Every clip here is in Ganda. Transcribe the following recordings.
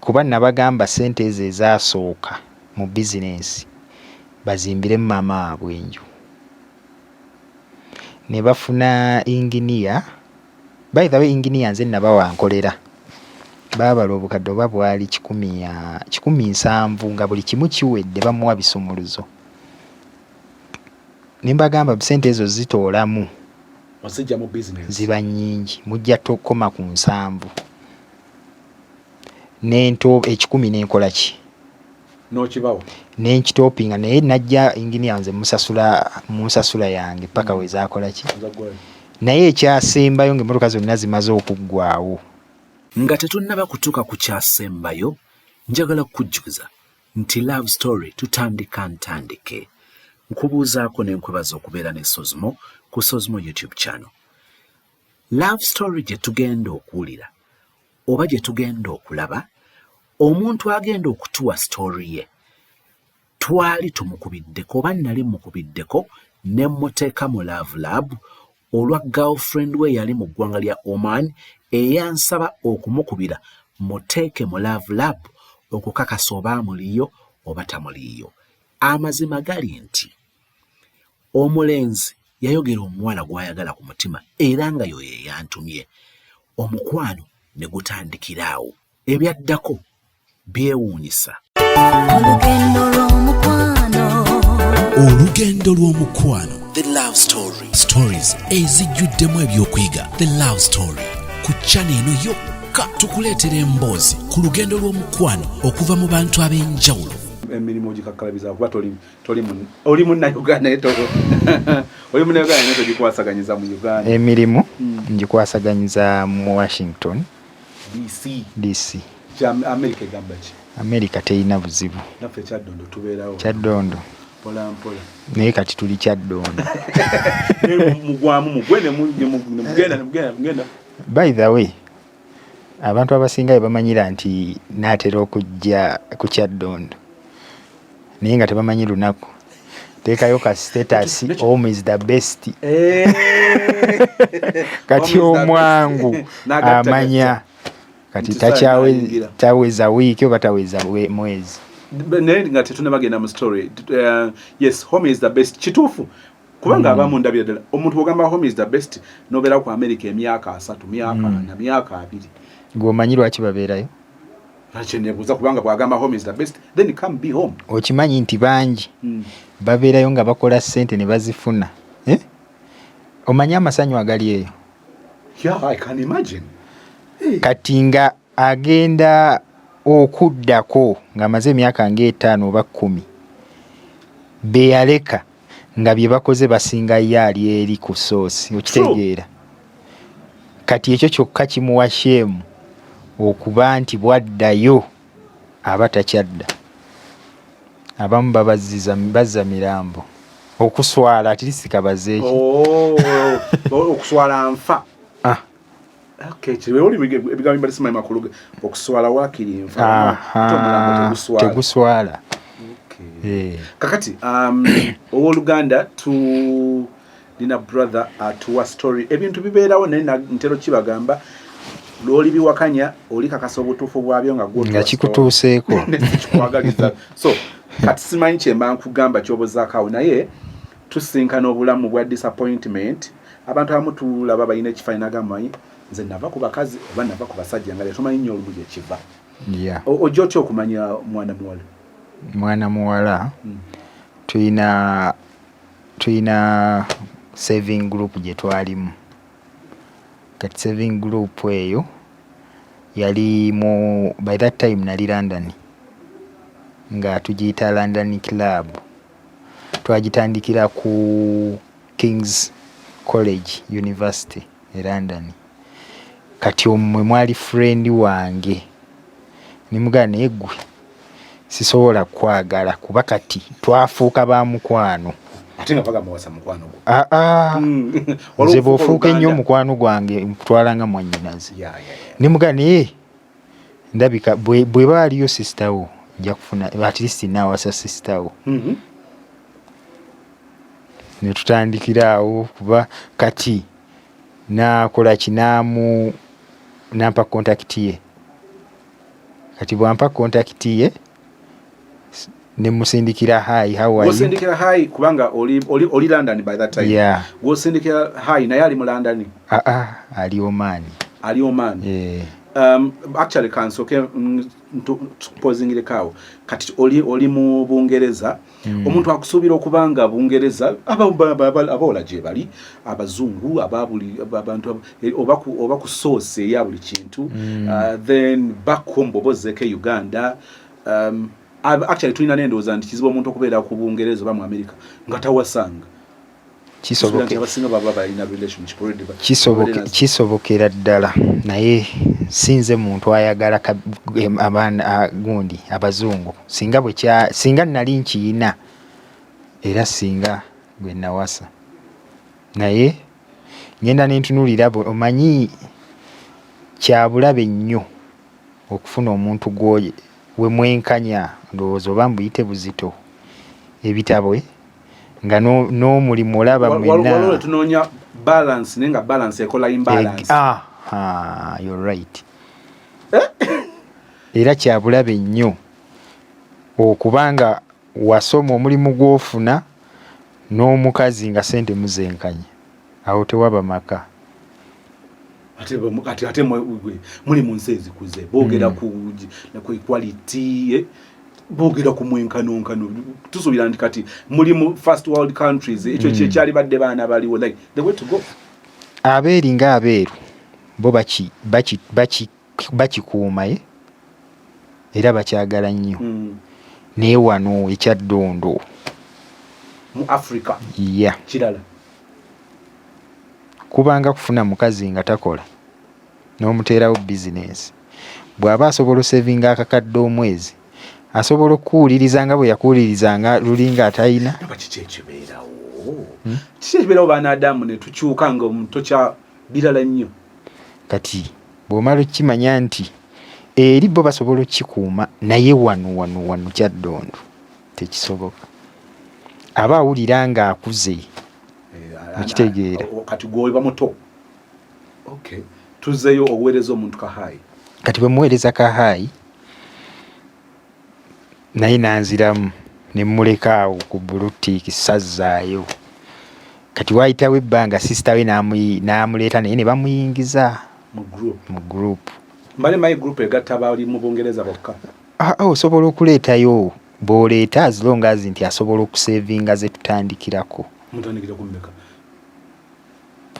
kuba nabagamba sente ezo ezasooka mu bizinensi bazimbire maama waabwe enju ne bafuna inginiya. By the way, inginiya nze nabawa nkolera baabala obukadde oba bwali 170 nga buli kimu kiwedde bamuwa bisumuluzo. Ne mbagamba sente ezo zitoolamu osijja mu business ziba nnyingi, mujja tokoma ku 7 nento 10 nenkola ki n'okibawo nenkitopinga naye najja inginiya nze musasula yange paka wezakola ki naye ekyasembayo ng'emmotoka zonna zimaze okuggwaawo. Nga tetunnaba kutuuka ku kyasembayo, njagala kukujjukiza nti Love Story tutandika ntandike. Nkubuuzaako ne nkwebaza okubeera ne Sozmo ku Sozmo YouTube channel. Love Story gye tugenda okuwulira oba gye tugenda okulaba, omuntu agenda okutuwa story ye twali tumukubiddeko oba nali mukubiddeko ne mmuteeka mu Love Lab olwa girlfriend we yali mu ggwanga lya Oman eyansaba okumukubira muteeke mu Love Lab okukakasa oba amuliyo oba tamuliyo. Amazima gali nti omulenzi yayogera omuwala gw'ayagala ku mutima era nga yo ye yantumye. Omukwano ne gutandikiraawo. Ebyaddako byewuunyisa. Olugendo lw'omukwano. The Love Story. Stories ezijjuddemu ebyokuyiga. The Love Story. Ku channel eno yokka tukuleetera emboozi ku lugendo lw'omukwano okuva mu bantu ab'enjawulo. Emirimu gikakkalabiza kuba oli munnayuganda oli munnayuganda naye togikwasaganyiza mu Uganda. Emirimu ngikwasaganyiza mu Washington DC. America egamba ki? America teyina buzibu. Naffe Kyaddondo tubeerawo. Kyaddondo mpola mpola naye kati tuli Kyaddondo. Mugwamu mugwene mugenda. By the way, abantu abasinga bamanyira nti naatera okujja ku Kyaddondo naye nga tebamanyi lunaku. Teekayo ka status home is the best. Kati omwangu amanya kati taweza wiki oba taweza mwezi. Naye nga tetunabagenda mu story. Yes, home is the best. Kituufu kubanga abamu ndabira ddala omuntu ogamba home is the best nobeera ku America emyaka 3 myaka na myaka 2 ng'omanyi lwaki babeerayo. Nebuuza kubanga bwagamba home is the best then come be home. Okimanyi nti bangi babeerayo nga bakola ssente ne bazifuna. Omanyi amasanyu agali eyo? Yeah, I can imagine. Kati nga agenda okuddako ng'amaze emyaka nga5 oba 10 beyaleka nga bye bakoze basinga yali eri ku soosi. Okitegeera? Kati ekyo kyokka kimuwa shemu okuba nti bwaddayo aba takyadda. Abamu bazza mirambo okuswala atirisika bazeeki. Okuswala nfa. Okay, ebigambo bali simanyi makulu okuswala wakiri nfa. Teguswala. Kakati owooluganda nina brother atuwa story ebintu bibeerawo naye ntero kibagamba lwoli biwakanya oli kakasa obutuufu bwabyo nga kikutuuseeko kikwagaliza. So kati simanyi kyemba nkugamba kyobozaakaawo naye tusinkana obulamu bwa disappointment. Abantu abamu tulaba balina ekifaananyi nagamanyi nze nava ku bakazi oba nava ku basajja nga tumanyi nnyo olumu gye kiva. Ojja otya okumanya mwana muwala? Mwana muwala tuyina saving group gye twalimu. Kati saving group eyo yali by that time nali London nga tugiyita London Club. Twagitandikira ku King's College University e London. Kati omwe mwali friend wange nimugana naye ggwe sisobola kwagala kuba kati twafuuka ba mukwano. Ate nga bagamba wasa mukwano gwo. Nze bw'ofuuka ennyo mukwano gwange nkutwala nga mwannyinaze. Nimugana naye ndabika bwe baaliyo sister wo nja kufuna at least naawasa sister wo. Ne tutandikira awo kuba kati nakola kinaamu nampa contact ye kati bwampa contact ye ne musindikira hi how are you Gosindikira hi kubanga oli London by that time. Yeah. Gosindikira hi naye ali mu London. Ali Oman. Ali Oman. Yeah. Actually kansoke posingire kawo kati oli mu Bungereza omuntu akusubira okubanga Bungereza abaola je bali abazungu ababuli abantu oba ku source ya buli kintu then back home bobozeke Uganda actually tulina nendoza nti kizibu omuntu okubeera ku Bungereza oba mu America nga tawasanga kisobokera ddala naye sinze muntu ayagala abaana gundi abazungu singa nali nkiyina era singa gwe nawasa naye ngenda nentunulira omanyi kyabulabe nnyo okufuna omuntu we mwenkanya ndowooza oba mbuyite buzito ebitabo nga n'omulimu olaba waliwo tunoonya balance nenga balance ekola imbalance. You're right. Era kyabulabe nnyo okubanga wasoma omulimu gw'ofuna n'omukazi nga sente muzenkanya awo tewaba maka. Ate muli mu nsi ezikuze boogera ku equality boogera ku mwenkanonkano tusuubira nti kati muli mu first world countries ekyo kyali badde baana baliwo like the way to go. Abeeri ng'abeeru bo bakikuuma era bakyagala nnyo naye wano ekyaddondo mu Africa kirala kubanga kufuna mukazi nga takola n'omuteerawo bizinesi bw'aba asobola osevinga akakadde omwezi asobola okuwuliriza nga bwe yakuwulirizanga lulinga atayina. Kiki ekibeerawo baanaadamu ne tukyuka nga omuntu kya birala nnyo. Kati bw'omala okimanya nti eri bo basobola okikuuma naye wano kyaddondo tekisoboka. Aba awulira nga akuze okitegeera. Kati gwoba muto. Okay. Tuzeyo oweereza omuntu kahayi. Kati bwe muweereza kahayi naye nanziramu ne mmuleka awo ku bulutiki sazzaayo. Kati waayitawo ebbanga sisita we n'amuleeta naye ne bamuyingiza mu group. Mbale my group egatta bali mu Bungereza bokka. Osobola okuleetayo bw'oleeta as long as nti asobola okusevinga ze tutandikirako. Mutandikira kummeka?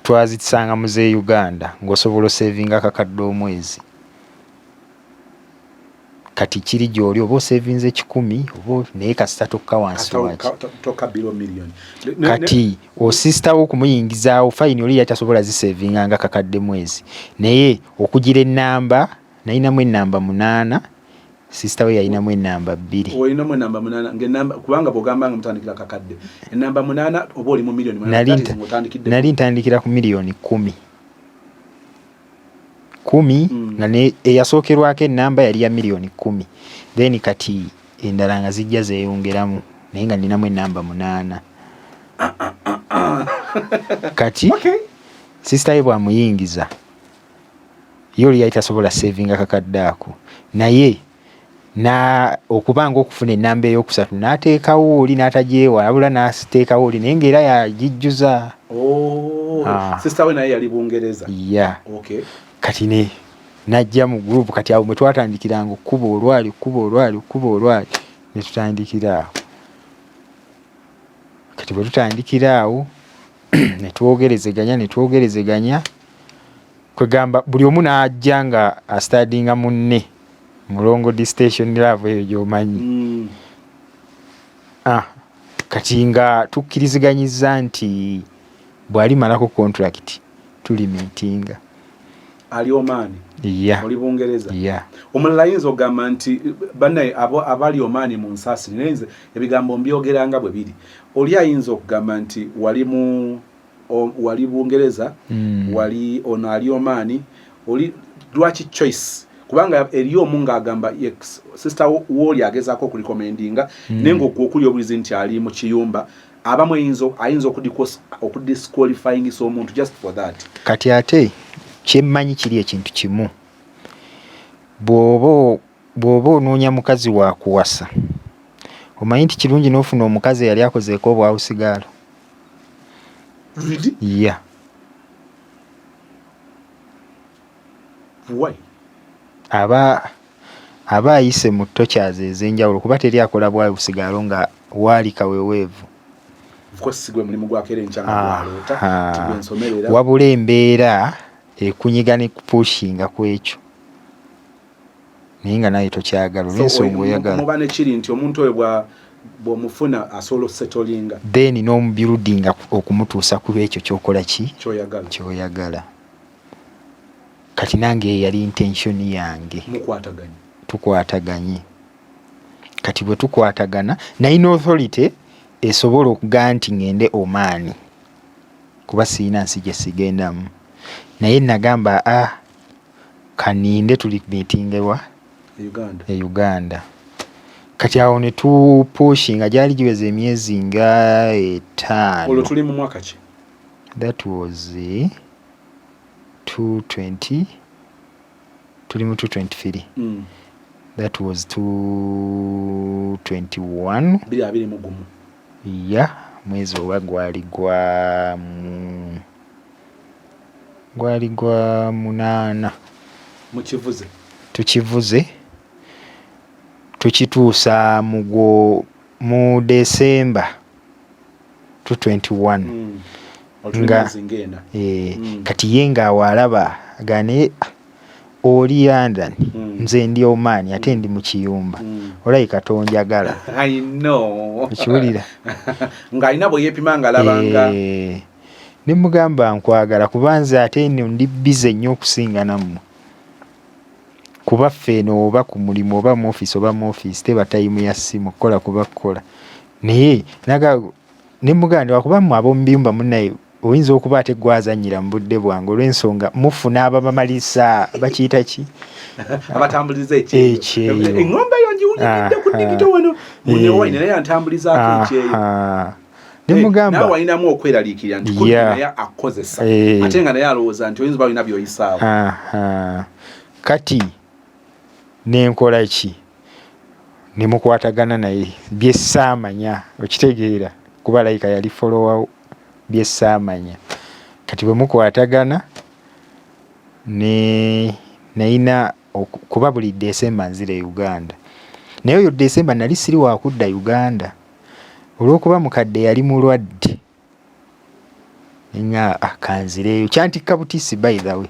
Twazisanga mu ze Uganda ng'osobola osevinga akakadde omwezi. Kati kiri gy'oli oba osevinze 10 oba naye kasita tokka wansi waki. Tokka below million. Kati osisitawo okumuyingizaawo fayini oli yatasobola zisevinga nga kakadde mwezi. Naye okugira ennamba nayinamu ennamba 8 sisita we yayinamu ennamba 2. Oyinamu ennamba 8 ng'ennamba kubanga bw'ogamba nga mutandikira kakadde. Ennamba 8 oba oli mu million 8 nali ntandikira ku million 10. Nga eyasookerwako ennamba yali ya million 10. Then kati endala nga zijja zeeyongeramu naye nga ninamu ennamba 8. Kati sisita ye bw'amuyingiza ye oli yali tasobola sevinga kakadde ako naye okubanga okufuna ennamba ey'okusatu n'ateekawo oli n'atagyewa wabula n'ateekawo oli naye ng'era yagijjuza. Sisita we naye yali Bungereza. Kati najja mu group kati awo mwe twatandikiranga okkuba olwali ne tutandikira awo. Kati bwe tutandikira awo ne twogerezeganya kwegamba buli omu n'ajja nga astadinga munne mulongo di station love eyo gy'omanyi. Kati nga tukkiriziganyizza nti bw'alimalako contract tuli meetinga. Ali Omani. Oli Bungereza. Omulala ayinza okugamba nti bannaye abali Omani mu nsaasi nenze ebigambo mbyogeranga bwe biri. Oli ayinza okugamba nti wali Bungereza, wali ono ali Omani, oli lwaki choice? Kubanga eriyo omu ng'agamba sister woli agezaako okulikomendinga naye ng'okuli obulizi nti ali mu kiyumba abamu ayinza okudisqualifying omuntu just for that. Kati ate kyemmanyi kiri ekintu kimu bw'oba bw'oba onoonya mukazi wa kuwasa omanyi nti kirungi n'ofuna omukazi eyali akozeeko obwawusigaalo. Really? Yeah. Why? aba ayise mu ttokyazi ez'enjawulo kuba teri akola bwawusigaalo nga waali kaweweevu. Of course sigwe mulimu gwakera enkyanga gwaloota tugwensomerera wabula embeera ekunyiga ne kupushinga kwekyo naye nga naye tokyagala olw'ensonga oyagala. muba nekiri nti omuntu oyo bw'omufuna asobola okusetolinga then n'omubuildinga okumutuusa ku ekyo kyokola kyoyagala. Kati nange yali intention yange tukwataganye. Kati bwe tukwatagana nalina authority esobola okugaa nti ngende Oman kuba siina nsi gye sigendamu, naye nagamba kaninde tuli meetingewa Uganda. Kati awo ne tupushinga gyali giweze emyezi nga 5. Olwo tuli mu mwaka ki? That was 220 tuli mu 223. That was 221 bili mugumu. Yeah, mwezi oba gwali gwa munana tukivuze tukituusa mu December 221 nga kati ye nga awalaba gane oli London nze ndi Oman ate ndi mu kiyumba olayi katonjagala. I know kiwulira nga alina bwe yeepimanga alabanga ne mugamba nkwagala kubanze ate nno ndi bize nnyo okusinga nammwe kuba ffe eno oba ku mulimu oba mu office teba tayimu ya ssimu kukola kuba kukola naye ne muganda wakuba mmwe ab'omu biyumba munnaye oyinza okuba ate gwazannyira mu budde bwange olw'ensonga mufuna ababamalisa bakiyita ki abatambuliza ekyeyo engombe yo njiwulidde ku digito wano munewayi naye yantambulizaako ekyeyo ne mugamba nawe walinamu okweraliikirira nti kuli naye akozesa ate nga naye alowooza nti oyinza balina byoyisaawo. Kati nenkola ki ne mukwatagana naye byessaamanya okitegeera kuba layika yali follower byessaamanya. Kati bwe mukwatagana nayina kuba buli December nzire Uganda naye oyo December nali siri wakudda Uganda olw'okuba mukadde yali mulwadde nga kanzireyo kyantikka butisi by the way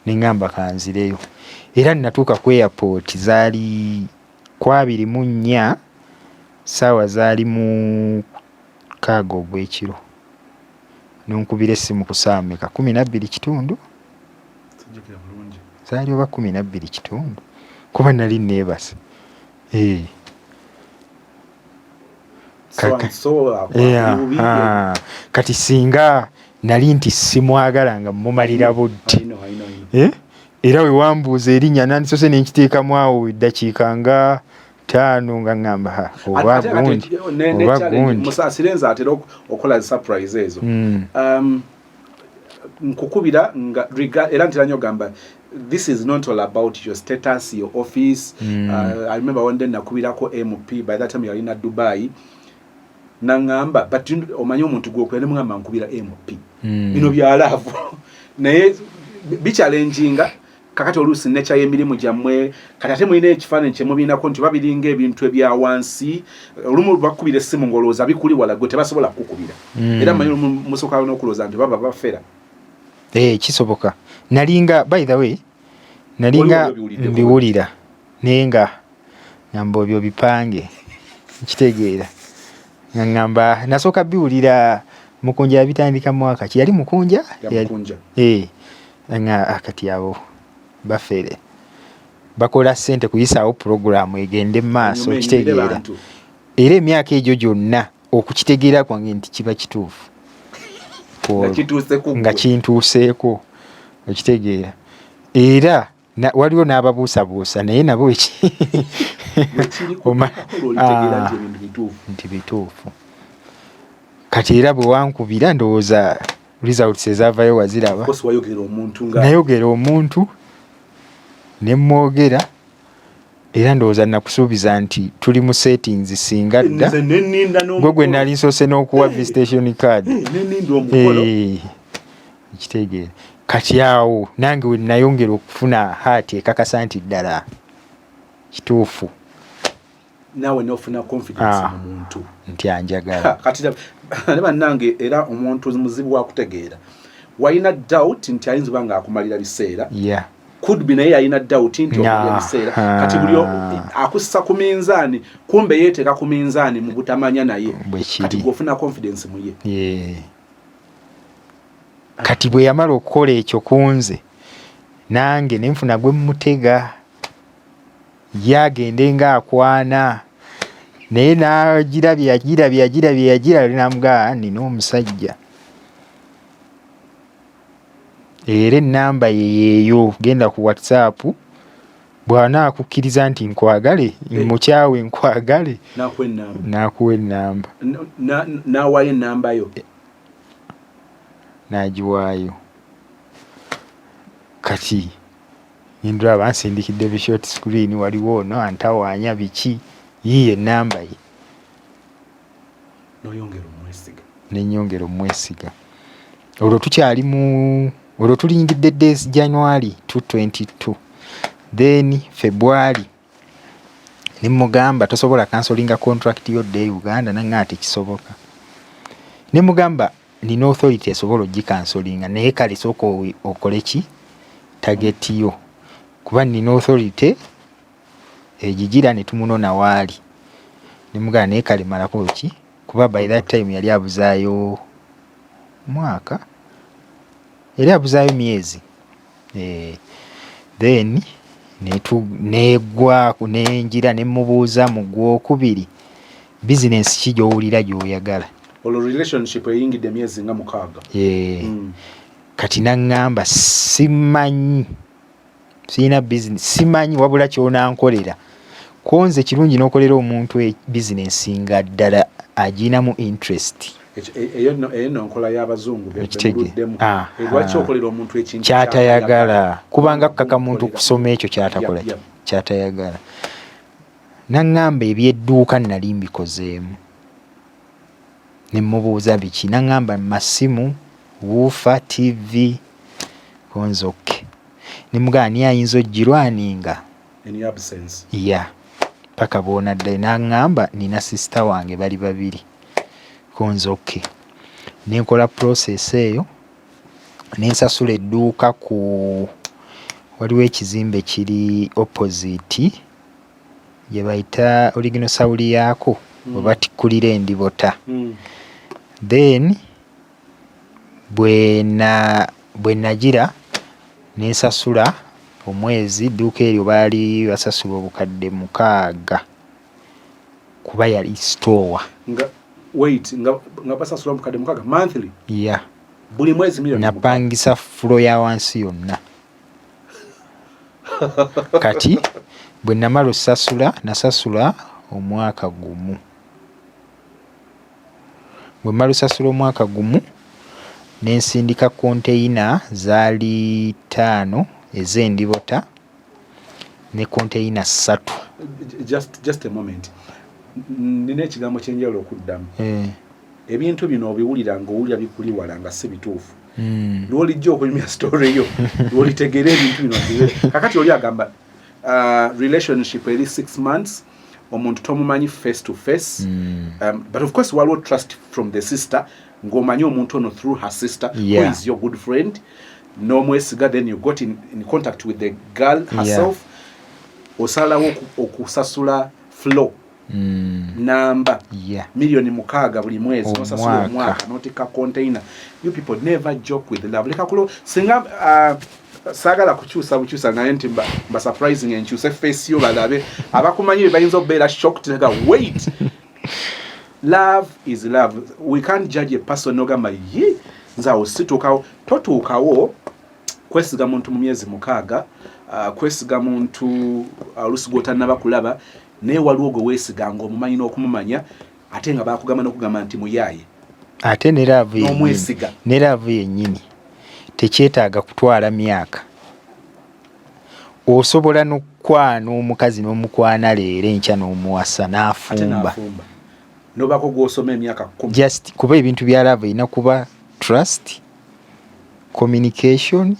nengamba kanzireyo era natuuka ku airport zaali 24 saawa zaali mu kaaga ogw'ekiro nonkubira essimu ku saa meka 12:00 zaali oba 12:00 kuba nali neebase kati singa nali nti simwagala nga mumalira budde era we wambuuza erinnya nandisose nenkiteekamu awo eddakiika nga 5 nga ngamba oba gundi musasirenza atera okola surprise ezo nkukubira nga era ntera nnyo gamba this is not all about your status, your office. I remember one day nakubirako MP by that time yali na Dubai nangamba but omanyi omuntu gwokwera nemugamba nkubira MP bino byalavu naye bichalenginga kakati oluusi nature y'emirimu gyammwe kati ate mulina ekifaananyi kye mubiinako nti babiringa ebintu ebya wansi olumu bakubira essimu ng'olowooza bikuli wala gwe tebasobola kukubira era manyi musooka n'okulowooza nti baba bafera kisoboka nalinga by the way nalinga mbiwulira naye nga ngamba ebyo bipange nkitegeera ngamba nasooka biwulira mukunja yabitandika mwaka ki yali mukunja nga kati abo bafere bakola ssente kuyisaawo programu egende mu maaso okitegeera era emyaka egyo gyonna okukitegeera kwange nti kiba kituufu nga kintuuseeko okitegeera era waliwo n'ababuusabuusa naye nabo nti bituufu kati era bwe wankubira ndowooza results ezaavayo waziraba nayogera omuntu ne mwogera era ndowooza nakusuubiza nti tuli mu settings singa dda gwe nali nsoose n'okuwa visitation card ekitegeera kati awo nange we nayongera okufuna haati ekakasa nti ddala kituufu nawe n'ofuna confidence mu muntu nti anjagala kati ne bannange era omuntu muzibu wa kutegeera walina doubt nti ayinza oba ng'akumalira biseera could be naye alina doubt nti omumalira biseera kati buli akussa ku minzaani kumbe yeeteeka ku minzaani mu butamanya naye kati gw'ofuna confidence mu ye kati bwe yamala okukola ekyo kunze nange ne nfuna gwe mutega yagende ng'akwana naye n'agirabye namugaa nina omusajja era ennamba yeeyo genda ku WhatsApp bw'anaakukkiriza nti nkwagale mukyawe nkwagale n'akuwa ennamba n'awaayo ennamba yo n'agiwaayo kati ndaba nsindikidde bishort screen waliwo ono antawaanya biki yiye ennamba ye n'enyongera omwesiga olwo tulingidde days January 2022 then February nemugamba tosobola cancellinga contract yodde Uganda nanga tekisoboka nemugamba nina authority esobola ogicancellinga naye kale sooka okole ki target yo kuba nina authority egigira ne tumunona waali nemugamba naye kale malako ki kuba by that time yali abuzaayo mwaka yali abuzaayo myezi then negwa nenjira nemubuuza mu gwokubiri business ki gy'owulira gy'oyagala olwo relationship eyingidde emyezi nga 6 kati naŋŋamba simanyi sirina business simanyi wabula kyonankolera konze kirungi n'okolera omuntu business nga ddala aginamu interest eyo nonkola y'abazungu bebuddemu lwaki okolera omuntu ekintu kyatayagala kubanga kukaka muntu kusoma ekyo kyatakola kyatayagala naŋŋamba ebyedduuka nali mbikozeemu nemubuuza biki naŋŋamba masimu wuufa TV konzoke nemugamba ni ayinza ogirwaninga paka boonaddayo naŋŋamba nina sisita wange bali babiri konzoke nenkola process eyo nensasula edduuka ku waliwo ekizimbe kiri opposite gye bayita original sawuli yaako oba tikkulira endibota then bwe nagira nensasula omwezi edduuka eryo baali basasula obukadde 6 kuba yali store nga basasula obukadde 6 monthly buli mwezi milioni napangisa fulo ya wansi yonna kati bwe namala osasula nasasula omwaka gumu bwe mala osasula omwaka gumu nensindika container zaali 5 ez'endibota ne container 3 just a moment nina ekigambo kyenjawulo okuddamu ebintu bino obiwulira ng'owulira bikuli wala nga si bituufu lw'olijja okunyumya story yo lw'olitegeera ebintu bino kakati oli agamba relationship eri 6 months omuntu tomumanyi face to face but of course waliwo trust from the sister ng'omanyi omuntu ono through her sister who is your good friend n'omwesiga then you got in contact with the girl herself osalawo okusasula flow namba milioni 6 buli mwezi nosasula omwaka notika container. You people never joke with love. Leka kulo singa sagala kukyusa naye nti mba surprising enkyuse face yo balabe abakumanyi bayinza obeera shocked nega wait. Love is love. We can't judge a person nogamba ye nza ositukawo totuukawo kwesiga muntu mu myezi 6 kwesiga muntu alusigota nabakulaba ne waliwo gwe weesiga ngo omumanyi n'okumumanya ate nga bakugamba n'okugamba nti muyaye ate ne laavu yennyini tekyetaaga kutwala myaka osobola n'okukwana omukazi n'omukwana leero enkya n'omuwasa n'afumba nobako gw'osoma emyaka 10 just kuba ebintu bya love erina kuba trust, communication,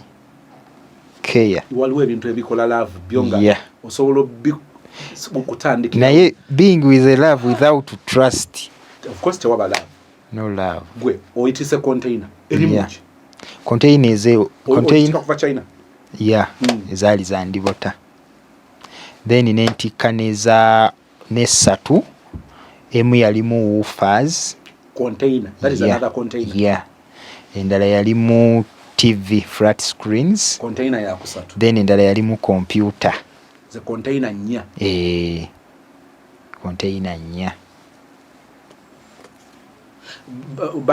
care. waliwo ebintu ebikola love byonga osobola okutandikira naye being with a love without trust, of course tewaba love. no love. Gwe oyitise container erimuki container ezo container kuva China ezaali za ndibota, then nentikka n'essatu, emu yalimu woofers container, that is another container. Endala yalimu TV flat screens, container ya kusatu, then endala yalimu computer, ze container nnya. Container nnya.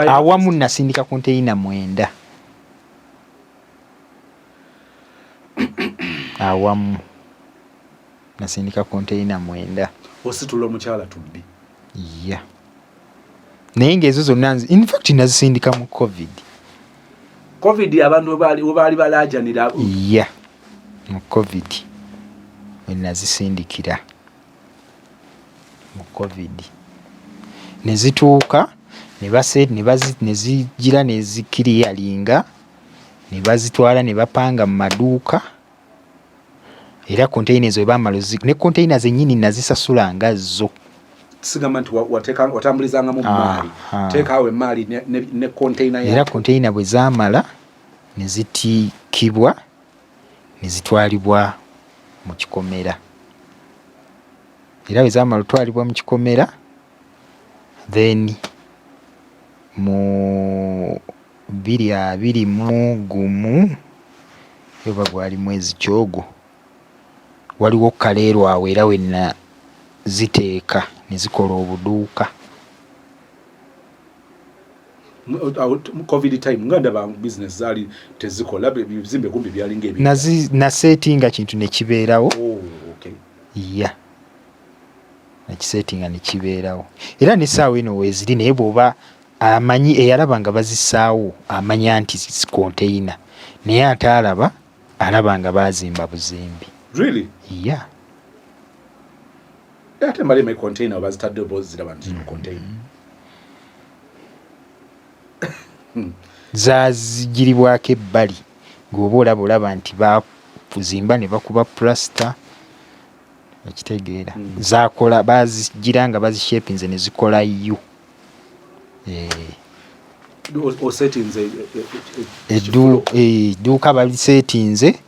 Awamu nasindika container 9. Awamu nasindika container 9. Ositula omukyala tubbi. Naye ng'ezo zonna in fact nazisindika mu covid abantu baali balaajanira mu covid nazisindikira mu covid ne zituuka ne zigira ne zikiriyalinga ne bazitwala ne bapanga mu maduuka, era container ezo bamala ne container zennyini nazisasula nga zo. Sigamba nti watambulizanga mu maali teekaawo emaali ne container ya. Era container bwe zaamala ne zitiikibwa ne zitwalibwa mu kikomera. Era bwe zaamala otwalibwa mu kikomera, then mu 2021 yoba gwali mwezi Kyogo, waliwo kaleero awo era wenna ziteeka ne zikola obuduuka. Covid time nganda ba business zali tezikola bizimbe kumbi byalinga ebi na settinga kintu ne kibeerawo. Okay. Na kisettinga ne kibeerawo. Era ne saawa eno weeziri naye bw'oba amanyi eyalaba nga bazisaawo amanya nti container, naye ataalaba alaba nga baazimba buzimbi. Really? Ate mbali me container bazitadde boziraba nti container. Zazigiribwako ebbali ng'oba olaba nti bakuzimba ne bakuba plaster, okitegeera. Zakola bazigira nga bazishepinze ne zikola yu. Settings edduuka balisetinze,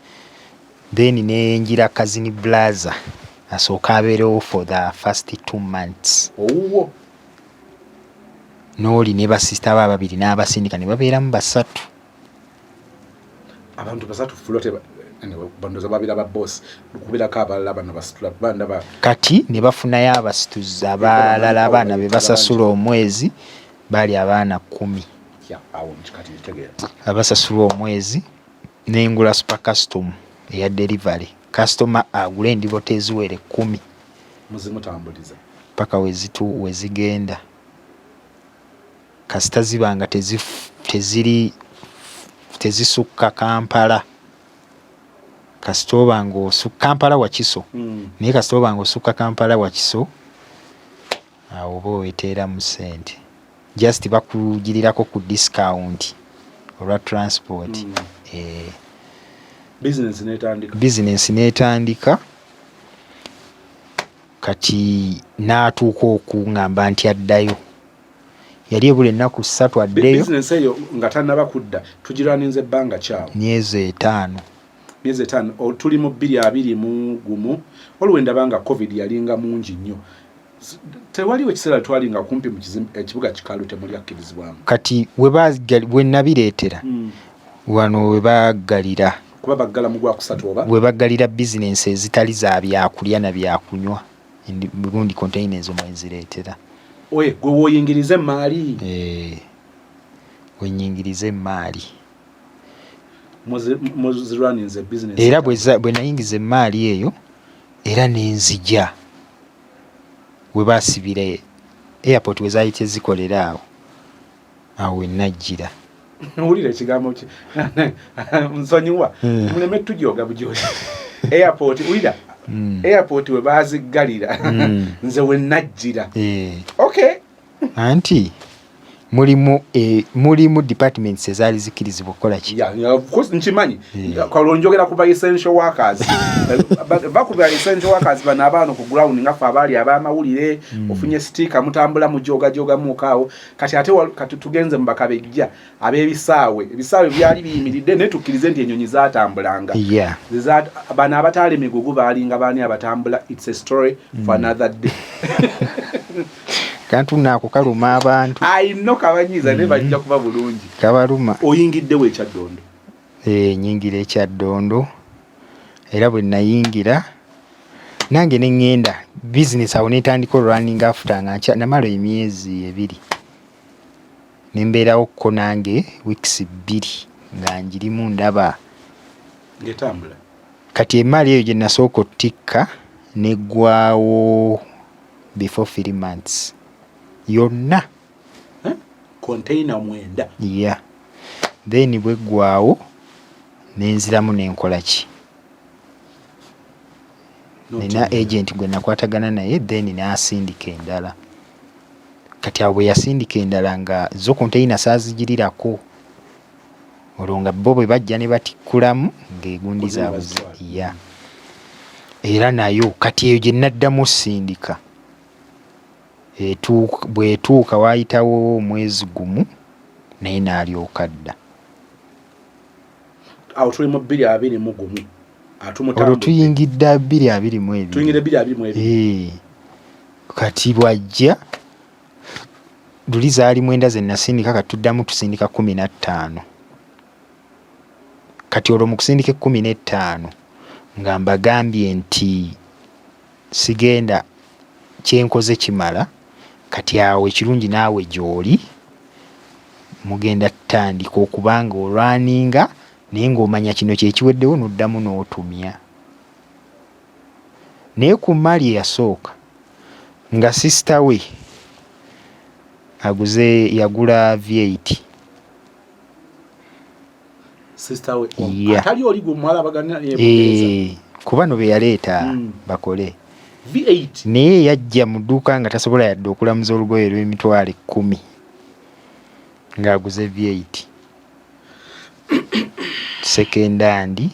then nenjira Kazini Blaza asooka abeerewo for the first 2 months. N'oli ne basista ba babiri n'abasindika ne babeeramu 3. Abantu 3 flote bandoza babira ba boss kubirako abalala bano basitula banda kati ne bafunayo abasituzi abalala abaana be basasula omwezi bali abaana 10. Abasasula omwezi n'engula super custom eya delivery. Customer agula endibota eziwere 10 muzimutambuliza paka wezigenda. Kasita zibanga tezisukka Kampala. Kasita obanga osukka Kampala Wakiso. Naye kasita obanga osukka Kampala Wakiso, awo oba oweteeramu ssente. Just bakugirirako ku discount olwa transport. Business netandika kati n'atuuka okuŋŋamba nti addayo. Yali ebula ennaku 3 addeyo. Business eyo nga tannaba kudda tugirwaninze ebbanga kyawo myezi 5. Tuli mu 2021 olwo ndaba nga covid yalinga mungi nnyo. Tewaliwo ekiseera twalinga kumpi mu ekibuga kikalu temuli akkirizibwamu. Kati we nabireetera wano we baggalira. Kuba baggala mu Gwakusatu oba? We baggalira business ezitali za byakulya na byakunywa. Burundi containers omwezireetera. Gwe woyingirize emaali. Wenyingirize emaali. Muzirwaninze business. Era bwe nayingiza emaali eyo era nenzija. We basibire airport we zaayite zikolera awo wenajjira. Ulire ekigambo ki nsonyiwa muleme tujooga bujozi. airport uida airport we baziggalira nze we najjira okay anti mulimu departments ezaali zikirizibwa okukola ki of course nkimanyi kalonjogera ku ba essential workers bakuba essential workers bana abantu ku ground nga fa abali abamawulire ofunye sticker mutambula mu joga mukaawo kati ate tugenze mbakabejja abebisaawe ebisaawe byali biyimiridde ne tukirize nti enyonyi zatambulanga bana abatale migugu balinga bani abatambula. It's a story for another day. Kantu nako kaluma abantu. No kabanyiza ne bajja kuba bulungi. Kabaluma. Oyingidde we Kyaddondo. Nyingire Kyaddondo. Era bwe nayingira nange ne ngenda business awo netandika running after nga namalo emyezi 2. Nembeerawo ko nange weeks 2 nga njirimu ndaba ngetambula. Kati emali eyo gye nasooka otikka neggwawo before 3 months. Yonna container 9. Yeah. Then bweggwawo nenziramu nenkola ki. Nina agent gwe nakwatagana naye then nasindika endala. Kati awo yasindika endala nga zo container saazigirirako. Olonga bo bwe bajja ne batikkulamu ng'egundi zaabwe ya. Era nayo kati eyo gye naddamu sindika. Bwetuuka waayitawo omwezi gumu naye n'alyoka dda. Awo tuli mu 2021. Olwo tuyingidde 2022. Tuyingidde 2022. Kati bwajja luli zaali 9 ze nasindika kati tuddamu tusindika 15. Kati olwo mu kusindika 15 nga mbagambye nti sigenda kyenkoze kimala. Kati awo ekirungi naawe gy'oli mugenda tutandika okubanga olwaninga naye ng'omanya kino kyekiweddewo n'oddamu n'otumya. Naye ku mali eyasooka nga sisita we yagula V8. Sister we atali oli gwe mwala bagana kuba no be yaleeta bakole V8 naye yajja mu dduuka nga tasobola yadde okulamuza olugoye lw'emitwalo 10 ng'aguze V8 secondhand.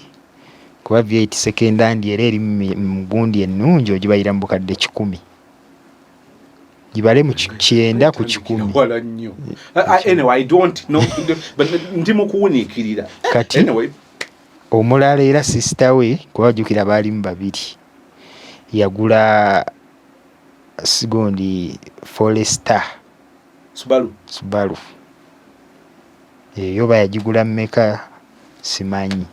Kuba V8 secondhand era eri mu gundi ennungi ogibayira mu bukadde 10 gibale mu 9 ku 10. Anyway, I don't know but ndi mukuwunikirira kati anyway omulala era sister we kuba jukira bali mu 2 yagula sigondi Forester Subaru eyo bayagigula mmeka simanyi.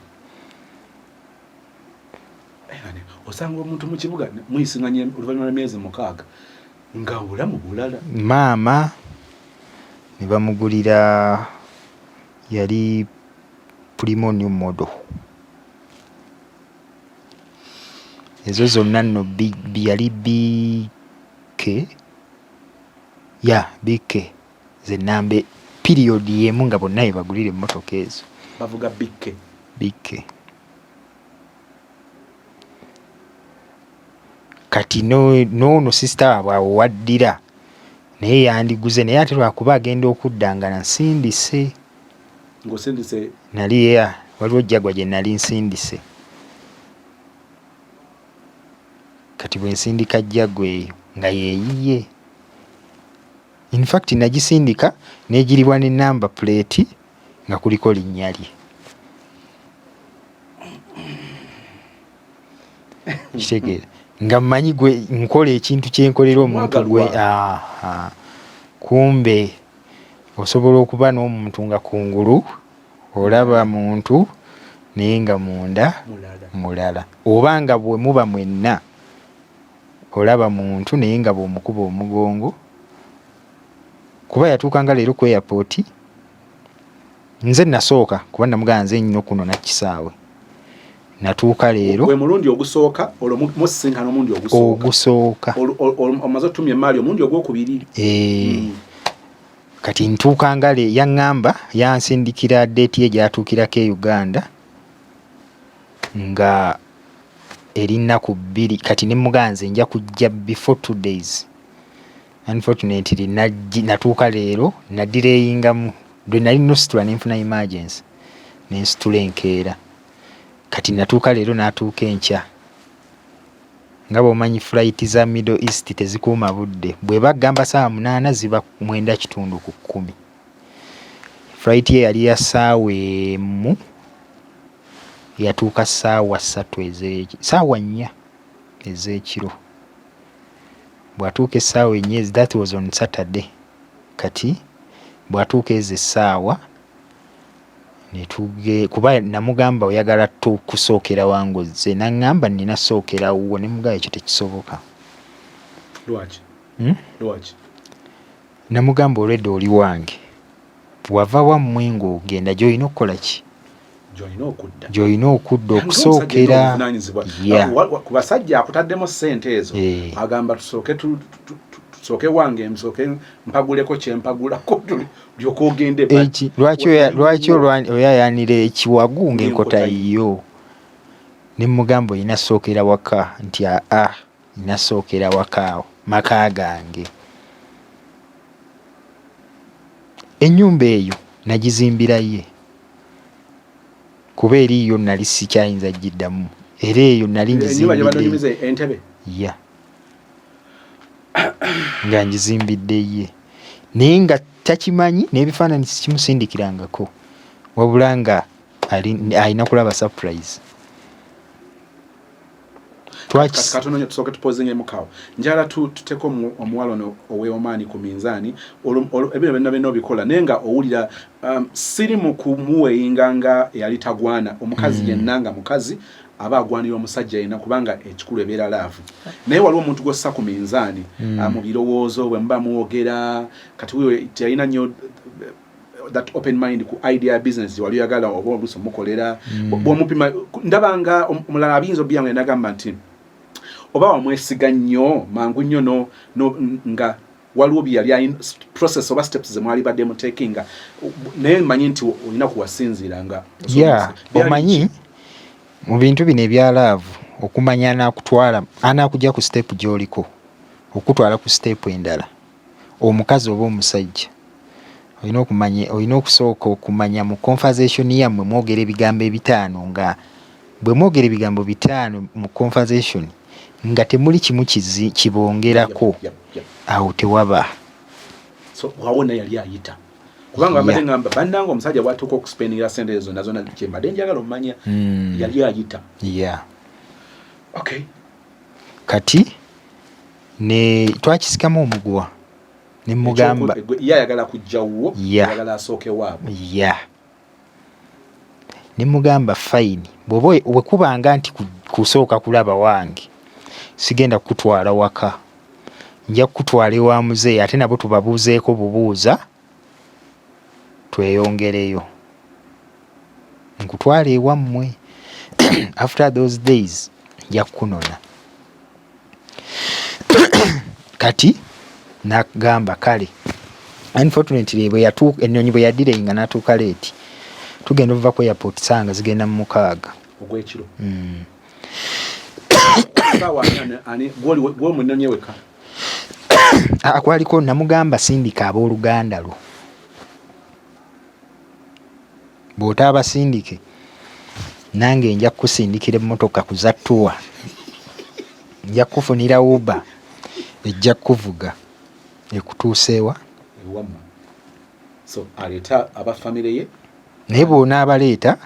Osanga omuntu mu kibuga muyisinganye oluvannyuma lw'emyezi 6 nga obulamu bulala. Maama ne bamugulira yali Primo new model. Ezo zonna nno yali BK BK ze nambe period yemu nga bonna bagulira emmotoka ezo bavuga BK. Kati no sister waabwe waddira naye yandiguze naye ate lwakuba agenda okuddanga nansindise. Ng'osindise? Nali waliwo Jagwa gye nali nsindise. Kati bwe nsindika Jagwa eyo nga yeeyiye. In fact nagisindika n'egiribwa ne number plate nga kuliko linnya lye. Kitegeera nga mmanyi gwe nkola ekintu kyenkolera omuntu gwe. Kumbe osobola okuba n'omuntu nga kungulu olaba muntu naye nga munda mulala, oba nga bwe muba mwenna olaba muntu naye nga bw'omukuba omugongo. Kuba yatuukanga leero ku airport nze nasooka kuba namugamba nze nnyo kuno nakisaawe. Natuuka leero gwe mulundi ogusooka olwo musisinkana omundi ogusooka omaze otumya emaali omundi ogwokubiri. Kati ntuukanga le yaŋŋamba yansindikira date ye gyatuukirako e Uganda nga erinaku 2 kati ne muganze nja kujja before 2 days. Unfortunately natuuka leero nadireyingamu dwe nali nositula nenfuna emergency nensitula enkeera kati natuuka leero natuuka enkya. Nga bw'omanyi flight za Middle East tezikuuma budde, bwe bagamba saa 8 ziba 9:10. Flight ye yali ya ssaawa 1 yatuuka ssaawa 3 ssaawa 4 ez'ekiro. Bw'atuuka essaawa 4 that was on Saturday. Kati bw'atuuka ezo essaawa kuba namugamba oyagala tukusookera wangozze naŋŋamba nina sookerawo ne mugamba ekyo tekisoboka. Lwaki? Lwaki? Namugamba olwedde oli wange wava wammwe ng'ogenda gy'olina okukola ki? Gy'olina okudda okusookera. Ku basajja akutaddemu ssente ezo agamba tusooke wange nsooke mpaguleko kyempagulako lyoko ogende. Lwaki oyayanira ekiwagu ng'enkota yiyo? Ne mugamba olina sookera waka nti nina sookera waka maka gange. Ennyumba eyo nagizimbira ye kuba eriyo nali sikyayinza giddamu era eyo nali ngizimbidde entebe nga ngizimbidde ye naye nga takimanyi n'ebifaananyi sikimusindikirangako wabula nga alina kulaba surprise. Katono tusooke tupozingemu njala tuteko omuwala ono ow'Omaani ku minzaani ebino byonna obikola naye nga owulira siri mu kumuweyinga nga yali tagwana omukazi yenna nga mukazi aba agwanira omusajja yenna kubanga ekikulu ebeera laavu. Naye waliwo omuntu gw'ossa ku minzaani mu birowoozo bwe muba muwogera kati teyalina nnyo that open mind ku idea business wali oyagala oba oluusi omukolera bw'omupima ndaba nga omulala abiyinza obiyanga nagamba nti oba wamwesiga nnyo mangu nnyo nga waliwo byali process oba steps ze mwali badde mutekinga naye manyi nti olina kuwasinziira nga omanyi mu bintu bino ebyalaavu okumanya anakujja ku step gy'oliko okutwala ku step endala omukazi oba omusajja olina okusooka okumanya mu conversation yammwe mwogera ebigambo 5 nga bwe mwogera ebigambo 5 mu conversation nga temuli kimu kibongerako awo tewaba. So wawona yali ayita kubanga mbadde ngamba bannanga omusajja bwatuuka okuspendingira sente ezo nazo kyembadde njagala omanya yali ayita. Okay. Kati ne twakisikamu omuguwa ne mugamba yayagala kujjawo yagala asooke waabwe ne mugamba fine bwe kubanga nti kusooka kulaba wange sigenda kutwala waka nja kutwala ewa muzeeyi ate nabo tubabuuzeeko bubuuza tweyongereyo nkutwala ewammwe after those days nja kunona. Kati nagamba kale unfortunately ennyonyi bwe yadireyinga natuuka leeti tugenda okuva ku airport sanga zigenda mu 6 ogw'ekiro. Gw'omunnonyeweka kwaliko namugamba sindika abooluganda lwo bw'otaaba sindike nange nja kukusindikira emmotoka kuzattuwa nja kufunira uba ejja kuvuga ekutuuseewa ewamma. So aleeta aba famire ye naye bw'onaabaleeta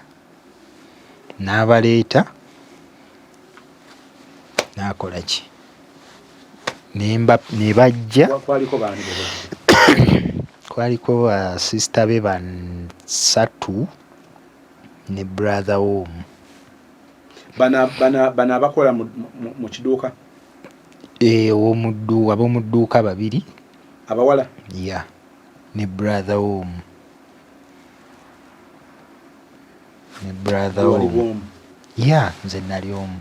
nakola ki ne bajja kwaliko basisita be 3 ne brother omu bana abakola mu kiduuka ab'omu dduuka 2 abawala ne brother omu nze nali omu.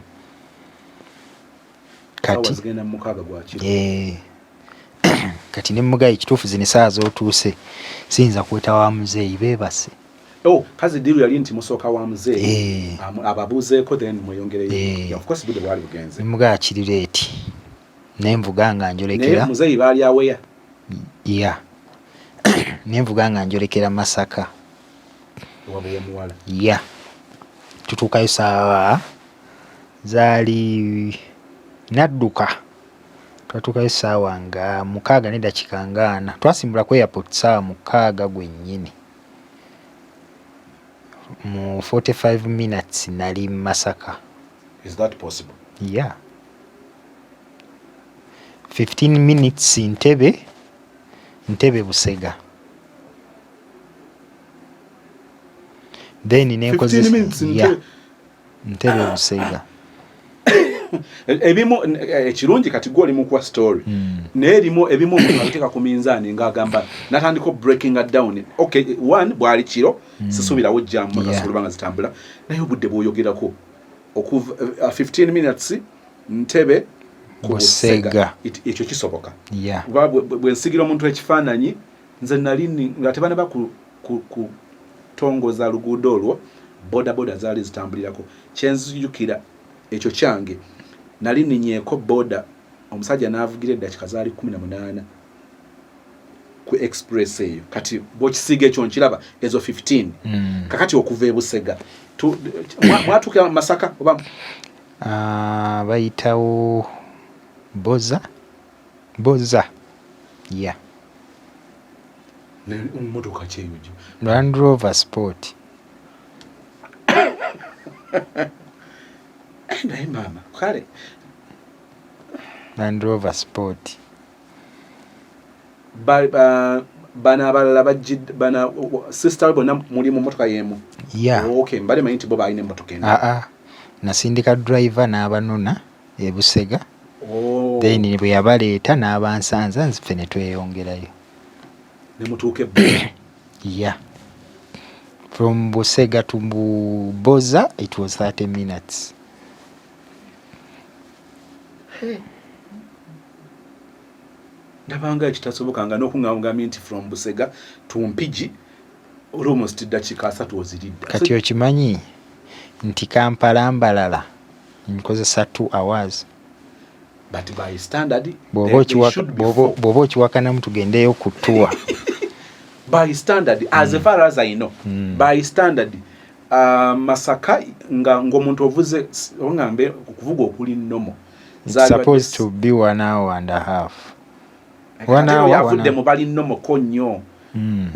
Kati ne mugayi kituufu zino essaawa z'otuuse siyinza kweta wa muzeeyi beebase kazi diru yali nti musooka wa muzee ababuuzeeko then mweyongereyo. Of course bude bwali bugenze. Muga kirireti. Nemvuga nga njolekera. Naye muzee baali aweya. Yeah. Nemvuga nga njolekera Masaka. Wabuye muwala. Yeah. Tutuukayo saawa zaali nadduka. Twatuukayo saawa nga 6:40. Twasimbula ku airport saawa 6 gwennyini. Mu 45 minutes nali Masaka. Is that possible? Yeah. 15 minutes Ntebe Busega. Then nenkoze 15 minutes Ntebe Busega. Ebimu ekirungi kati gwo oli mu kwa story. N'erimu ebimu abiteka ku minzaani ng'agamba natandika breaking it down. Okay, one bwali kiro sisubira wujja mu kasulubanga zitambula. Naye obudde bw'oyogerako okuva 15 minutes Ntebe Busega. Ekyo kisoboka. Yeah. Bwe nsigira omuntu ekifaananyi nze nali nga tebana baku tongoza luguudo olwo boda zaali zitambulirako. Kyenzijukira ekyo kyange nali ninyeeko boda omusajja n'avugira eddakiika zaali 18 ku express eyo. Kati bw'okisiga ekyo nkiraba ezo 15 kakati okuva e Busega mwatuuka Masaka oba bayitawo Boza. Yeah. Motoka kyeyuji Land Rover Sport. Naye mama kale Land Rover Sport. Bana abalala bana sister bona muli mu motoka yemu. Yeah. Okay, mbale mayinti bo bayine motoka eno. Nasindika driver n'abanona e Busega. Then bwe yabaleeta n'abansanza nzife ne tweyongerayo. Ne mutuuke Yeah. From Busega to Boza, it was 30 minutes. Ndabanga ekitasobokanga n'okuŋŋaŋŋamya nti from Busega to Mpigi almost dakiika 3 oziridda. Kati okimanyi nti Kampala Mbalala nkozesa 2 hours. But by standard bw'oba okiwakanamu tugendeyo ku tour. By standard, as far as I know, by standard, Masaka ng'omuntu ovuze ongambe okuvuga okuli nnomo. It's supposed to be 1 hour and a half. 1 hour yavudde mu bali nnomo ko nnyo.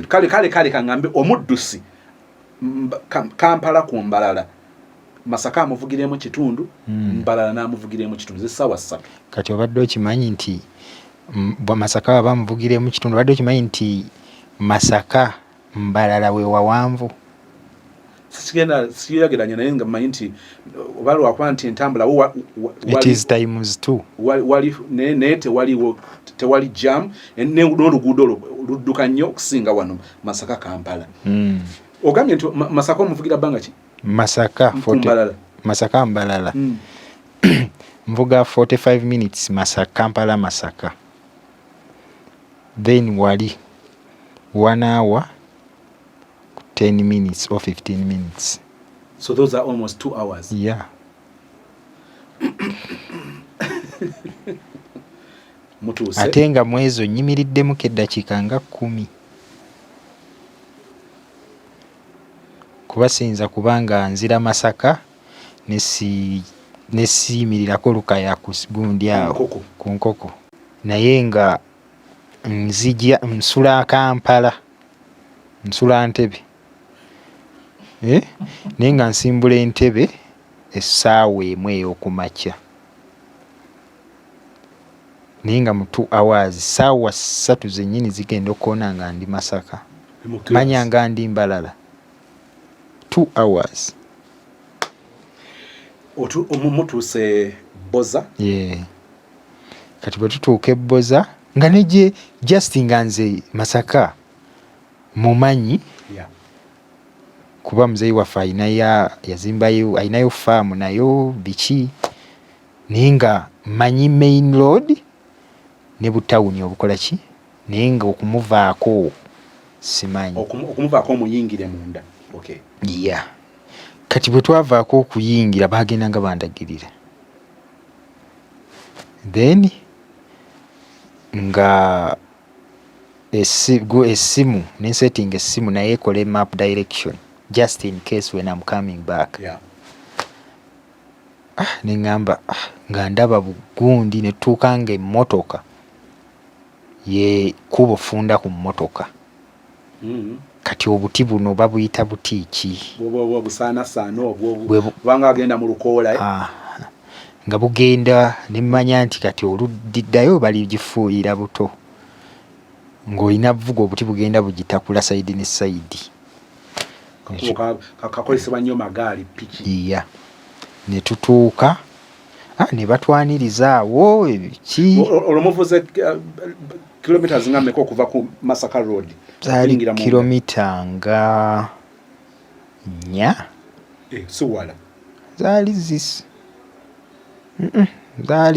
Kale kangambe omuddusi Kampala ku Mbalala. Masaka amuvugiremu kitundu, Mbalala n'amuvugiremu kitundu z'essaawa 3. Kati obadde okimanyi nti Masaka baba muvugiremu kitundu, obadde okimanyi nti Masaka Mbalala we wawanvu. Siyageranya naye nga mmanyi nti obali wakuba nti entambula it is times 2. Wali naye tewali jam n'oluguudo ludduka nnyo okusinga wano Masaka Kampala. Ogambye nti Masaka omuvugira bbanga ki? Masaka Mbalala. Mvuga 45 minutes Masaka Kampala Masaka. Then wali 1 hour 10 minutes or 15 minutes. So those are almost 2 hours. Yeah. Mutuse. Ate nga mwezo nyimiriddemu keddakiika nga 10. Kubasinza kubanga nzira Masaka nesiyimirirako lukaya ku gundi awo ku nkoko. Naye nga nsula Kampala, nsula Ntebe. Naye nga nsimbula Entebe essaawa emu ey'okumakya. Naye nga mu 2 hours, ssaawa 3 zennyini zigenda okukoona nga ndi Masaka. Manya nga ndi Mbalala. 2 hours. Mutuuse Boza? Yeah. Kati bwe tutuuka Boza nga neje just nga nze Masaka mumanyi. Yeah. Kuba muzeyi waffe yazimbayo ayinayo faamu nayo biki. Naye nga manyi main road ne butawuni obukola ki. Naye nga okumuvaako simanyi. Okumuvaako omuyingire munda. Okay. Yeah. Kati bwe twavaako okuyingira bagenda nga bandagirira. Then nga essimu nensetting essimu naye ekole map direction just in case when I'm coming back. Yeah. Neŋŋamba nga ndaba Bugundi ne tutuuka nga emmotoka ye kubo funda ku mmotoka. Kati obuti buno babuyita buti ki? Bwo busaanasaana obwo kubanga agenda mu lukoola. Nga bugenda ne mmanya nti kati oluddayo baligifuuyira buto. Ng'olina buvuga obuti bugenda bugitakula sayidi ne sayidi. Kakolesebwa nnyo magaali piki. Iya. Ne tutuuka ne batwaniriza awo ebiki. Olumuvuze kilometers nga mmeka okuva ku Masaka Road? Zaali kilomita nga 4. Si wala. Zaali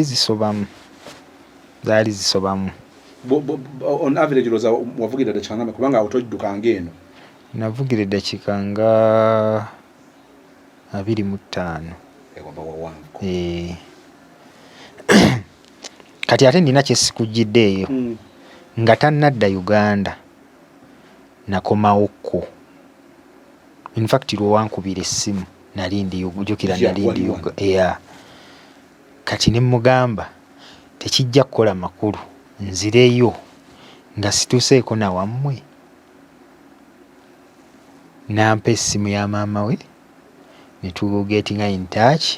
zisobamu. On average loza wavugira dakika nga kubanga otojjuka ngeno. Navugira dakika nga 25. Kati ate nina kyesikujjiddeeyo nga tannadda Uganda nakomawokko. In fact lwowankubira essimu nali ndi Uganda. Kati ne mugamba tekijja kukola makulu nzireyo nga situuseeko na wammwe. Nampa essimu ya maama we ne tugetinga in touch.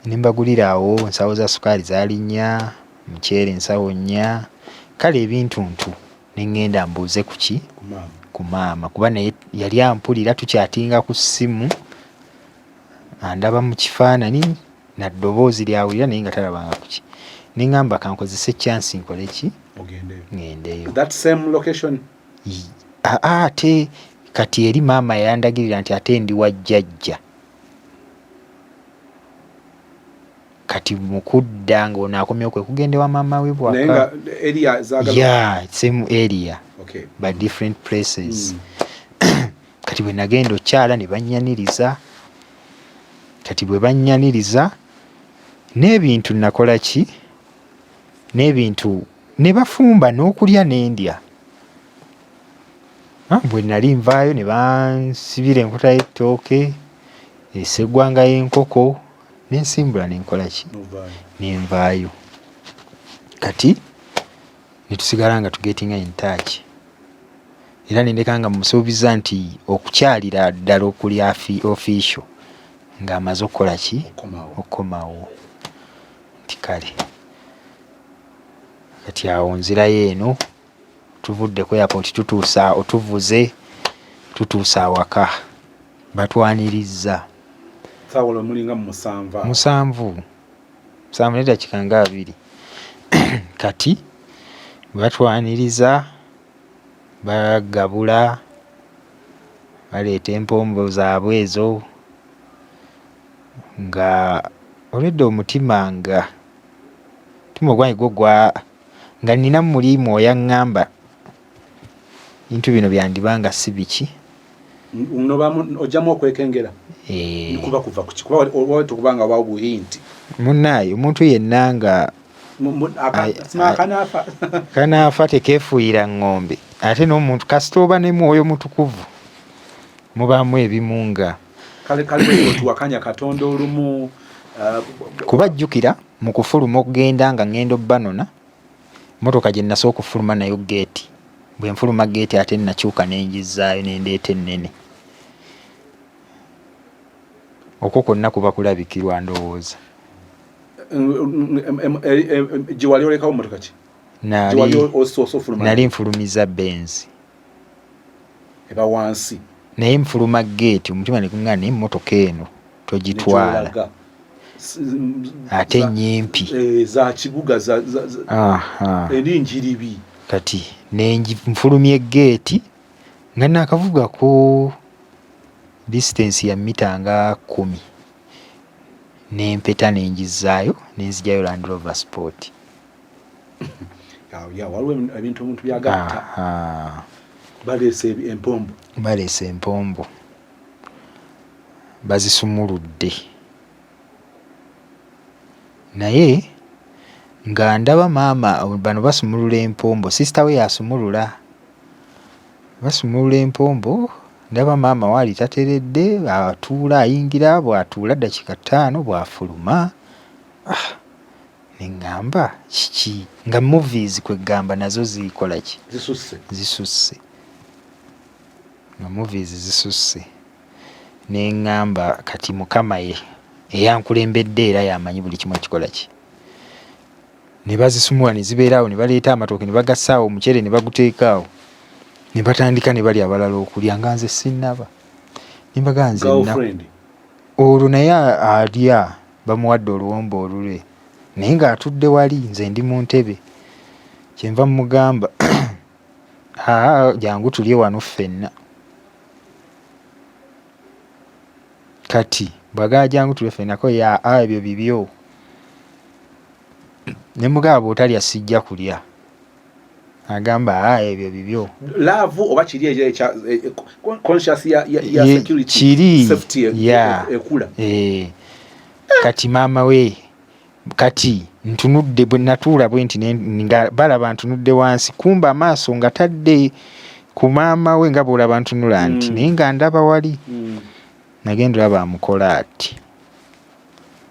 Ne mbagulira awo ensawo za sukaali zaali 4, muceere ensawo 4. Kale ebintu ne ŋŋenda mbuuze ku maama kuba naye yali ampulira tukyatinga ku ssimu andaba mu kifaananyi na ddoboozi lyawulira naye nga talabanga ku ki. Ne ŋŋamba kankozese chance nkole ki? Ŋŋendeyo. That same location? Ate kati eri maama yandagirira nti ate ndi wa jjajja. Kati mu kudda ng'ono akomyewo kwe kugenda wa maama we bwaka. Naye nga area zaagala? Yeah, same area. Okay. But different places. Kati bwe nagenda okyala ne bannyaniriza. Kati bwe bannyaniriza n'ebintu nakola ki? N'ebintu ne bafumba n'okulya n'endya. Bwe nali nvaayo ne bansibira enkota y'ettooke, esseggwanga y'enkoko, n'ensimbula n'enkola ki? N'envaayo. Kati ne tusigala nga tugetinga in touch. Era ne ndeka nga musuubiza nti okukyalira ddala okuli official ng'amaze okukola ki? Okukomawo. Nti kale. Kati awo nzirayo eno tuvudde ku airport tutuusa awaka. Batwanirizza. Sawolo mulinga mu 7. 7 ne dakika nga 2. Kati batwaniriza bagabula baleeta empombo zaabwe ezo nga oledde omutima ogwange nga nina mulimu oyaŋŋamba bintu bino byandibanga si biki. Ojjamu okwekengera? Kuba kuva ku kikuba tukubanga bawo buhinti. Munnaayo omuntu yenna nga kanaafa tekeefuuyira ng'ombe. Ate n'omuntu kasita oba ne Mwoyo Mutukuvu mubaamu ebimu nga kale tuwakanya Katonda olumu. Kuba jjukira mu kufuluma okugenda nga ŋŋenda Banona, motoka gye nasooka okufuluma nayo geeti. Bwe nfuluma geeti ate nakyuka n'engizzaayo n'endeeta ennene. Okwo kwonna kuba kulabikirwa ndowooza. Gye wali olekawo motoka ki? Nali nfulumiza Benz. Eba wansi. Naye nfuluma geeti omutima ne guŋŋaana naye emmotoka eno togitwala. Ate nnyimpi. Za kibuga eri njiribi. Kati nfulumye geeti nga naakavuga ku distance ya mita nga 10. N'empeta n'engizzaayo n'enzigyayo Land Rover Sport. Waliwo ebintu omuntu byagatta. Baleese empombo. bazisumuludde naye nga ndaba maama bano basumulula empombo, sisita we yasumulula, basumulula empombo, ndaba maama waali tateredde, atuula ayingira, bw'atuula dakiika 5 bw'afuluma. Neŋŋamba kiki nga movies kwe ggamba nazo zikola ki? Zisusse. Nga movies zisusse. Neŋŋamba kati mukama ye eyankulembedde era yamanyi buli kimu ekikola ki. Ne bazisumula ne zibeeraawo, ne baleeta amatooke ne bagassaawo, omuceere ne baguteekaawo, ne batandika ne bali abalala okulya nga nze sinnaba. Ne mbaga nze olwo naye alya, bamuwadde oluwombo olulwe naye ng'atudde wali, nze ndi mu ntebe. Kyenva mugamba jangu tulye wano ffenna. Kati bw'agamba jangu tulye ffenna ko ebyo bibyo. Ne mugamba bw'otalya sijja kulya. Agamba ebyo bibyo. Love oba kiri ekya conscious ya security kiri safety ekula. Kati maama we kati ntunudde bwe natuula bwe nti nga balaba ntunudde wansi, kumba amaaso nga tadde ku maama we nga bw'olaba ntunula nti naye nga ndaba wali. Nagenda olaba amukola ati.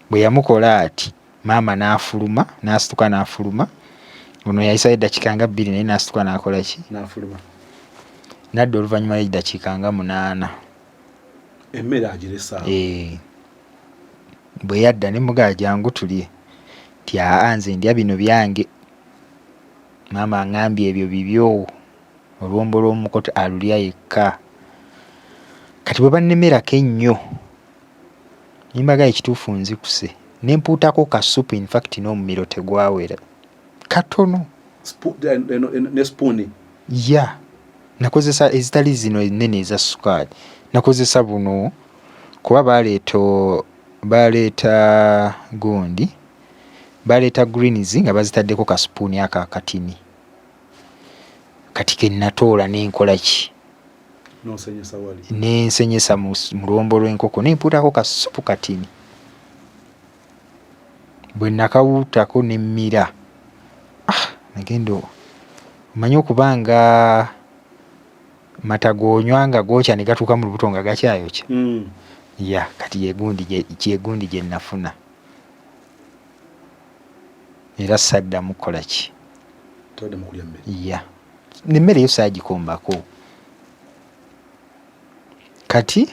Bwe yamukola ati maama n'afuluma, n'asituka n'afuluma. Ono yayisayo eddakiika nga 2 naye n'asituka n'akola ki? N'afuluma. Nadda oluvannyuma y'eddakiika nga 8. Emmere agiresa. Bwe yadda ne mugamba jangu tulye. Ti nze ndya bino byange. Maama aŋŋambye ebyo bibyo. Oluwombo lw'omukoto alulya yekka. Kati bwe bannemerako ennyo nimbaga ekituufu nzikuse. Ne mpuutako ka supu, in fact n'omumiro tegwawera. Katono. Ne spooni. Ya. Nakozesa ezitali zino ennene eza sukaali. Nakozesa buno kuba baleeta gundi. Baleeta greens nga bazitaddeko ka spooni akakatini. Kati ke natoola n'enkola ki? N'osenyesa wali. N'ensenyesa mu luwombo lw'enkoko n'empuutako ka supu katini. Bwe nakawuutako n'emmira. Nagenda omanyi okubanga mata goonywa nga gookya ne gatuuka mu lubuto nga gakyayokya. Ya kati yegundi gye nafuna. Era saddamu kukola ki? Toddamu kulya mmere. Ya. N'emmere yo saagikombako. Kati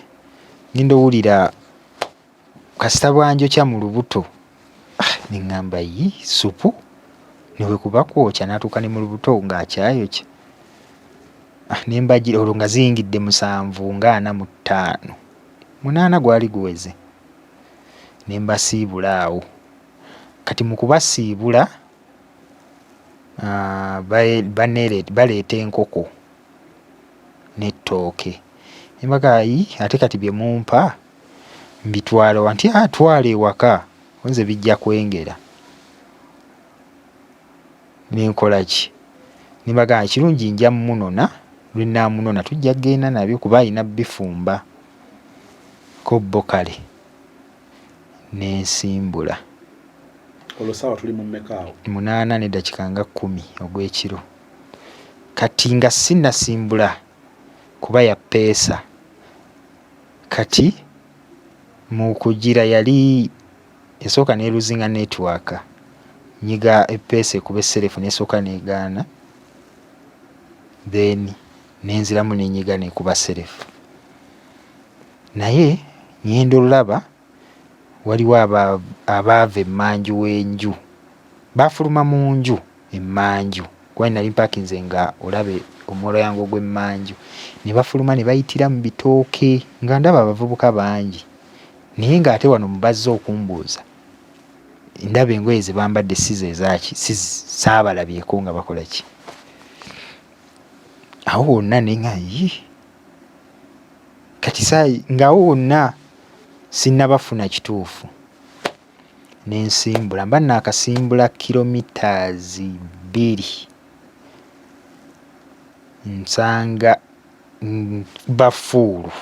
ngenda owulira kasita bwanjokya mu lubuto. Neŋŋamba supu niwe kuba kwokya n'atuuka ne mu lubuto ng'akyayokya. Ne mbagira olwo nga ziyingidde 7 nga 45. 8 gwali guweze. Ne mbasiibula awo. Kati mu kubasiibula baleeta enkoko n'ettooke. Ne mbaga ate kati bye mumpa mbitwala wanti atwala ewaka nze bijja kwengera. Nenkola ki? Ne mbaga kirungi nja munona, lwe nnaamunona tujja kgenda nabyo kuba alina bifumba ko bo kale. N'ensimbula. Olwo saawa tuli mu mmeka awo? 8 n'eddakiika nga 10 ogw'ekiro. Kati nga sinnasimbula kuba ya peesa. Kati mu kugira yali esooka n'eruzinga netiwaaka. Nyiga epeesa ekuba esserefu n'esooka n'egaana. Then n'enziramu n'enyiga n'ekuba serefu. Naye ngenda olaba waliwo abaava emmanju w'enju. Baafuluma mu nju emmanju. Kuba nali mpakinze nga olabe omulyango gw'emmanju. Ne bafuluma ne bayitira mu bitooke nga ndaba abavubuka bangi. Naye ng'ate wano mubazze okumbuuza. Ndaba engoye ze bambadde size ezaki saabalabyeko nga bakola ki. Awo wonna nenga kati ng'awo wonna sinnabafuna kituufu. N'ensimbula mba naakasimbula kilomitaazi 2. Nsanga bafuulu.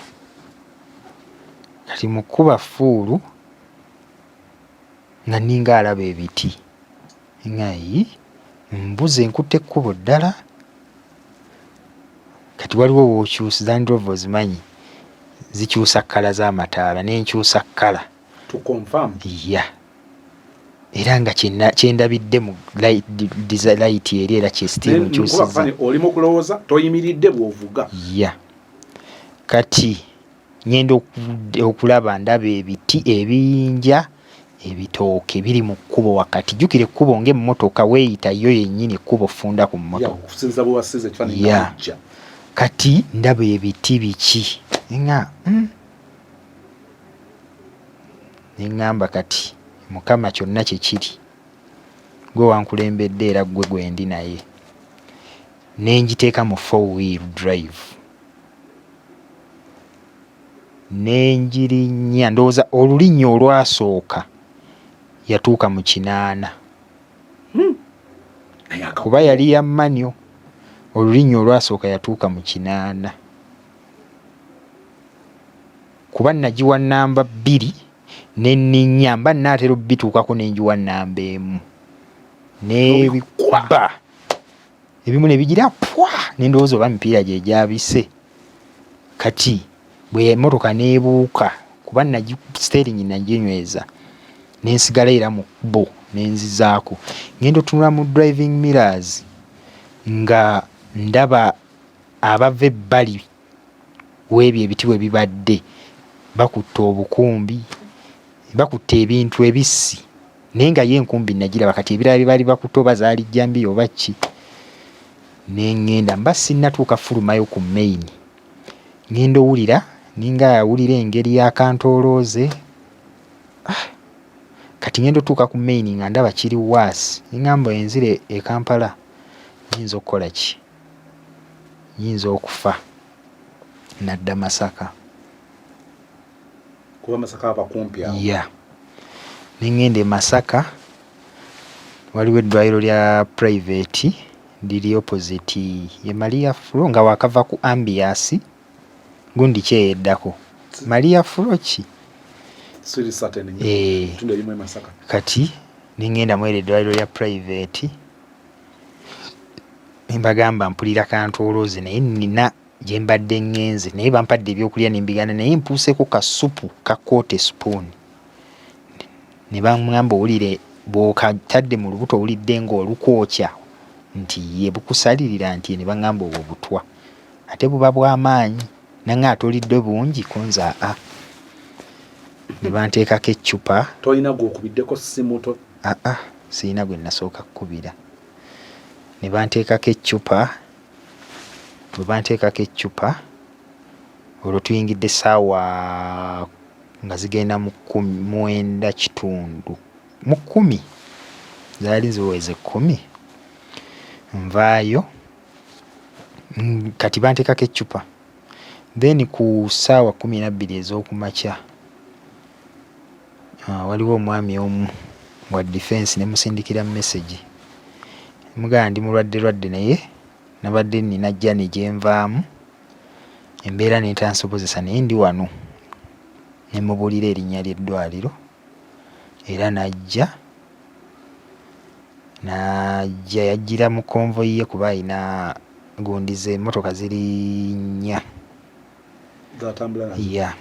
kati mukuba fuulu nga ninga alaba ebiti ngayi mbuze nkutte ekkubo ddala. Kati waliwo wookyusa Land Rover ozimanyi zikyusa kkala z'amataala n'enkyusa kkala to confirm era nga kyendabidde mu layiti eri era kyesitiimu nkyusiza oli mu kulowooza toyimiridde bw'ovuga kati ngenda okulaba ndaba ebiti ebiyinja ebitooke biri mu kkubo wakati. Jjukira ekkubo ng'emmotoka weeyita yo yennyini ekkubo funda ku mmotoka kati ndaba ebiti biki nga neŋŋamba kati Mukama kyonna kye kiri gwe wankulembedde era gwe gwendi naye ne ngiteeka mu 4-wheel drive ne ngirinnya. Ndowooza olulinnya olwasooka yatuuka mu 8 kuba yali ya manyo. Olulinnya olwasooka yatuuka mu 8 kuba nagiwa namba 2 nenninya mba naatera obituukako nenjiwa namba 1 n'ebikuba ebimu ne bigira pwa nendowooza oba mipiira gye gyabise. Kati bwe emmotoka neebuuka kuba steering naginyweza nensigala era mu kkubo nenzizaako. Ngenda otunula mu driving mirrors nga ndaba abava ebbali w'ebyo ebiti bwe bibadde bakutte obukumbi bakutte ebintu ebissi naye nga ye enkumbi nagiraba. Kati ebirala bye baali bakutte oba zaali jjambi oba ki neŋŋenda mba sinnatuuka fulumayo ku main ngenda owulira ninga awulira engeri y'akantoolooze. Kati ngenda otuuka ku main nga ndaba kiri waasi neŋŋamba enzire e Kampala nyinza okukola ki? Nyinza okufa nadda Masaka kuba Masaka abakumpi awo. Neŋŋenda e Masaka waliwo eddwaliro lya private liri opposite ye Maria Flo nga wakava ku ambiasi gundi kyeyeddako Maria Flo ki kati neŋŋenda mu eddwaliro lya private mbagamba mpulira kantoolooze naye nina gye mbadde ŋŋenze naye bampadde ebyokulya nembigana naye mpuuseeko kasupu ka kote spoon ne bamugamba owulire bw'okatadde mu lubuto owulidde ng'olukwokya nti ye bukusalirira nti ne baŋŋamba obwo butwa ate buba bw'amaanyi nange ate olidde bungi kunza ne banteekako eccupa. Tolina gw'okubiddeko ssimu? Sirina gwe nasooka kkubira. Ne banteekako eccupa. Bwe banteekako eccupa olwo tuyingidde essaawa nga zigenda mu 9 kitundu mu 10 zaali ziweze 10 nvaayo kati banteekako eccupa then ku ssaawa 12 ez'okumakya waliwo omwami omu wa defense ne musindikira message mugamba ndi mulwadde naye nabadde nina jjani gye nvaamu embeera neetansobozesa naye ndi wano ne mubuulira erinnya ly'eddwaliro era najja yajjira mu konvoyi ye kuba alina gundi ze emmotoka ziri 4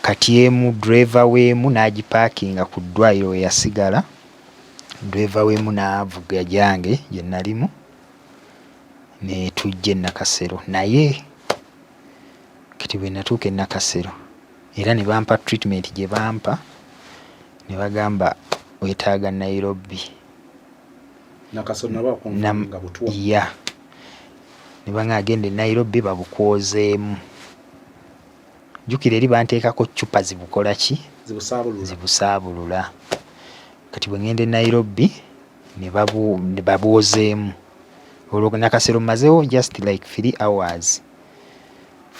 kati emu driver weemu n'agipaakinga ku ddwaliro we yasigala. Driver weemu n'avuga gyange gye nalimu ne tujja e Nakasero naye kati bwe natuuka e Nakasero era ne bampa treatment gye bampa ne bagamba weetaaga Nairobi. Nakasero nga Butwa ne banga agenda e Nairobi babukwozeemu. Jjukira eri banteekako ccupa zibukola ki? Zibusaabulula. Kati bwe ngenda e Nairobi ne babwozeemu. Olwo Nakasero mazeewo just like 3 hours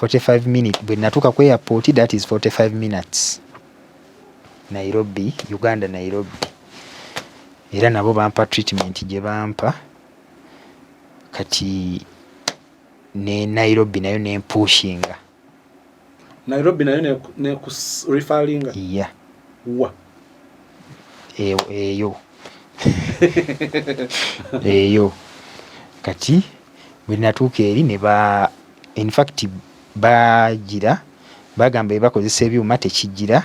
45 minutes. Bwe natuuka ku airport that is 45 minutes Nairobi, Uganda Nairobi. Era nabo bampa treatment gye bampa. Kati ne Nairobi nayo ne mpushinga Nairobi nayo ne ku referring iya wa eyo eyo kati bwe natuuka eri ne ba in fact bagira bagamba bakozesa ebyuma tekigira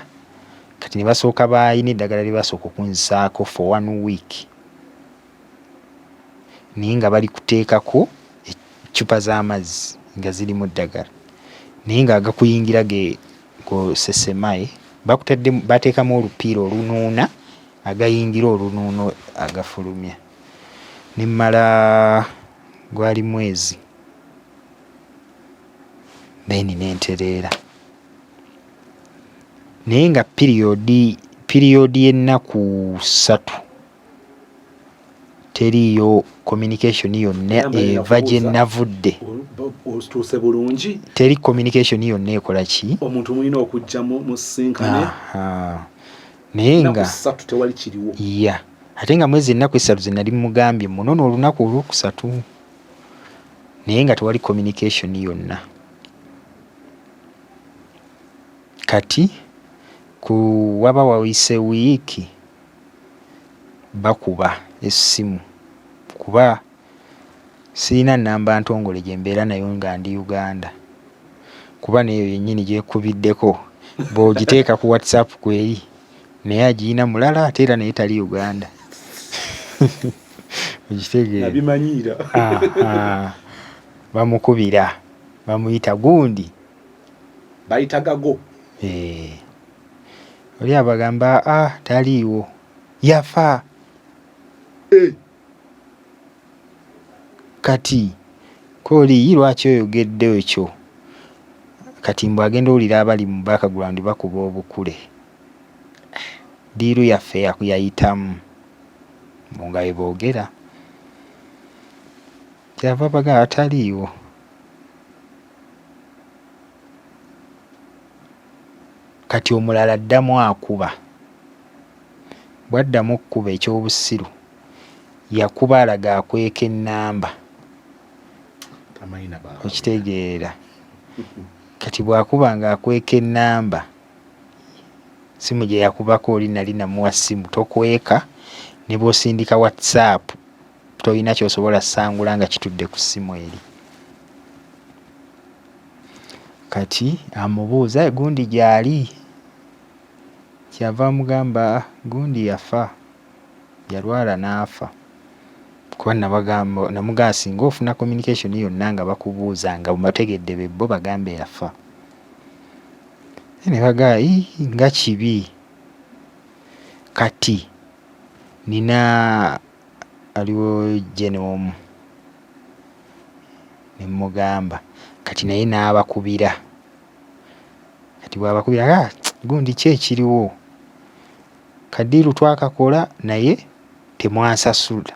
kati ne basooka bayina eddagala lye basooka okunzisaako for 1 week naye nga bali kuteekako eccupa z'amazzi nga zirimu ddagala naye nga agakuyingira gosesemaye bateekamu olupiira olunuuna agayingira olunuuno agafulumya ne mmala gwali mwezi then nentereera naye nga piriyodi y'ennaku 3 teriiyo communication yonna eva gye navudde otuuse bulungi teri communication yonna ekola ki omuntu mulina okujja mu sinkane naye nga 3 tewali kiriwo ya ate nga mwezi ennaku 3 ze nali mugambye munono olunaku olwokusatu naye nga tewali communication yonna kati waba wawise wiiki bakuba essimu kuba sirina namba ntongole gye mbeera nayo nga ndi Uganda kuba neyo yennyini gyekubiddeko bw'ogiteeka ku WhatsApp kweri naye agiyina mulala ate era naye tali Uganda ogitegeera nabimanyiira bamukubira bamuyita gundi bayita gago oli abagamba taliiwo yafa kati kooli lwaki oyogedde ekyo kati mbw agenda owulira abali mu background bakuba obukule diiru yaffe yayitamu nga bwe boogera kyava bagamba ataliiwo kati omulala addamu akuba bwaddamu okkuba ekyobusiru yakuba alaga akweka ennamba okitegeera kati bw'akuba nga akweka ennamba simu gye yakubako oli nali namuwa simu tokweka ne bw'osindika WhatsApp tolina ky'osobola ssangula nga kitudde ku simu eri kati amubuuza gundi gy'ali kyava amugamba gundi yafa yalwala n'afa kuba namugamba singa ofuna communication yonna nga bakubuuza nga bategedde bebbo bagambe yafa ne bagamba nga kibi kati nina aliwo genome ne mugamba kati naye n'abakubira kati bw'abakubira gundi ki ekiriwo kadiiru twakakola naye temwansasula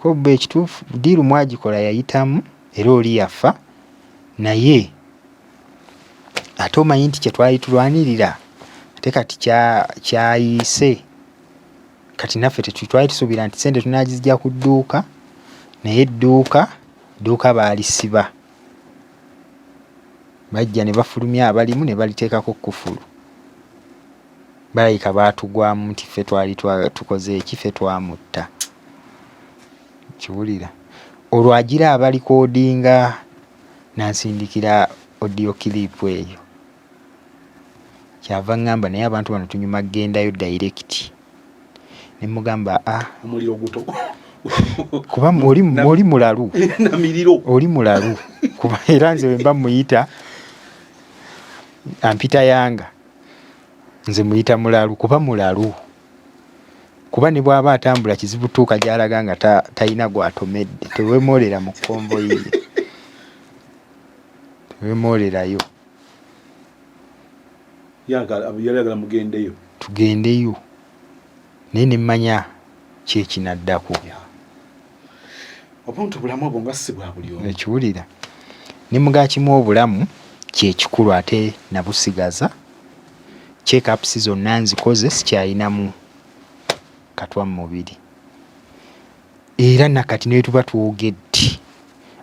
koba ekituufu diiru mwagikola yayitamu era oli yafa naye ate omanyi nti kyetwali tulwanirira ate kati kyayise kati naffe tetwali tusuubira nti sente tunagizija ku dduuka naye dduuka baalisiba bajja ne bafulumya abalimu ne baliteekako kufulu balayika baatugwamu nti ffe twali tukoze eki ffe twamutta kiwulira olwo agira abalikoodinga nansindikira audio clip eyo kyava ngamba naye abantu bano tunyuma gendayo direct ne mugamba omuliro guto kuba oli mulalu oli mulalu kuba era nze wemba muyita ampita yanga nze muyita mulalu kuba mulalu kuba ne bw'aba atambula kizibu tuuka gy'alaga nga talina gwatomedde tewemoolera mu konvoyi ye tewemoolerayo yagala mugendeyo tugendeyo naye ne mmanya kyekinaddako omuntu bulamu obwo nga si bwa buli omu ekiwulira ne mugakimu obulamu kyekikulu ate nabusigaza check-ups zonna nzikoze sikyayinamu katwa mu mubiri era nakati ne tuba twogedde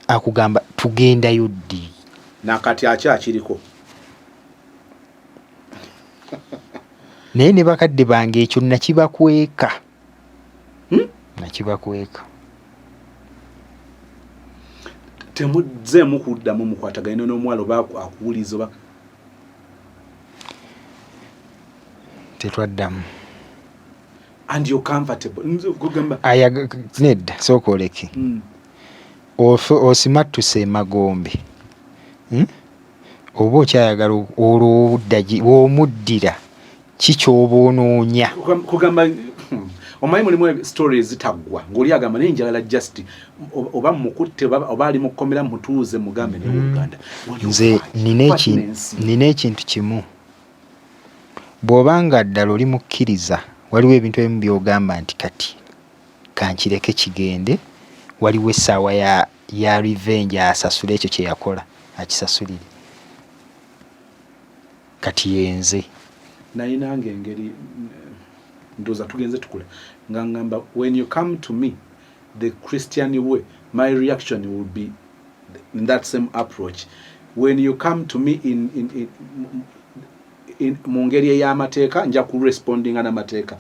akugamba tugendayo ddi nakati akyakiriko naye ne bakadde bange ekyo nakibakweka. Nakibakweka. Temuzzeemu kuddamu mukwataganye n'omuwala oba akuwuliza oba tetwaddamu. And you're comfortable. Nedda sooka oleke. Osimattuse emagombe. Oba okyayagala olw'obudda bw'omuddira kikyoba onoonya. Kugamba omanyi mulimu stories zitaggwa ng'oli agamba naye njagala just oba mukutte oba ali mu kkomera mutuuze mugambe ne Uganda. Nze nina ekintu kimu. Bw'obanga ddala oli mukkiriza waliwo ebintu ebimu by'ogamba nti kati kankireke kigende, waliwo essaawa ya revenge asasule ekyo kye yakola akisasulire. Kati yenze naye nange engeri ndoza tugenze tukula nga ngamba when you come to me the Christian way my reaction will be in that same approach. When you come to me in mungeri y'amateeka nja ku responding n'amateeka.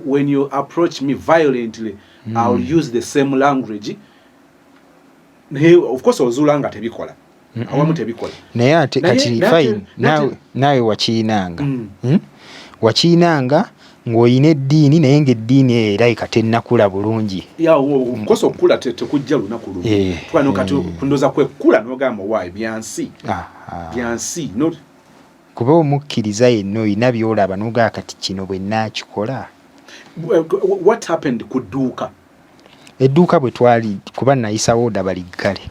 When you approach me violently I'll use the same language. Of course ozulanga tebikola awamu tebikola naye ate kati fine nawe wakiinanga wakiinanga ng'olina eddiini naye ng'eddiini eyo erabika tennakula bulungi. Of course okula tekujja lunaku lumu twano kati kundoza kwekula n'ogamba waayi byansi byansi not kuba omukkiriza yenna olina by'olaba n'ogaa kati kino bwe nnaakikola. What happened ku dduuka? Edduuka bwe twali kuba nayisawo dda baliggale.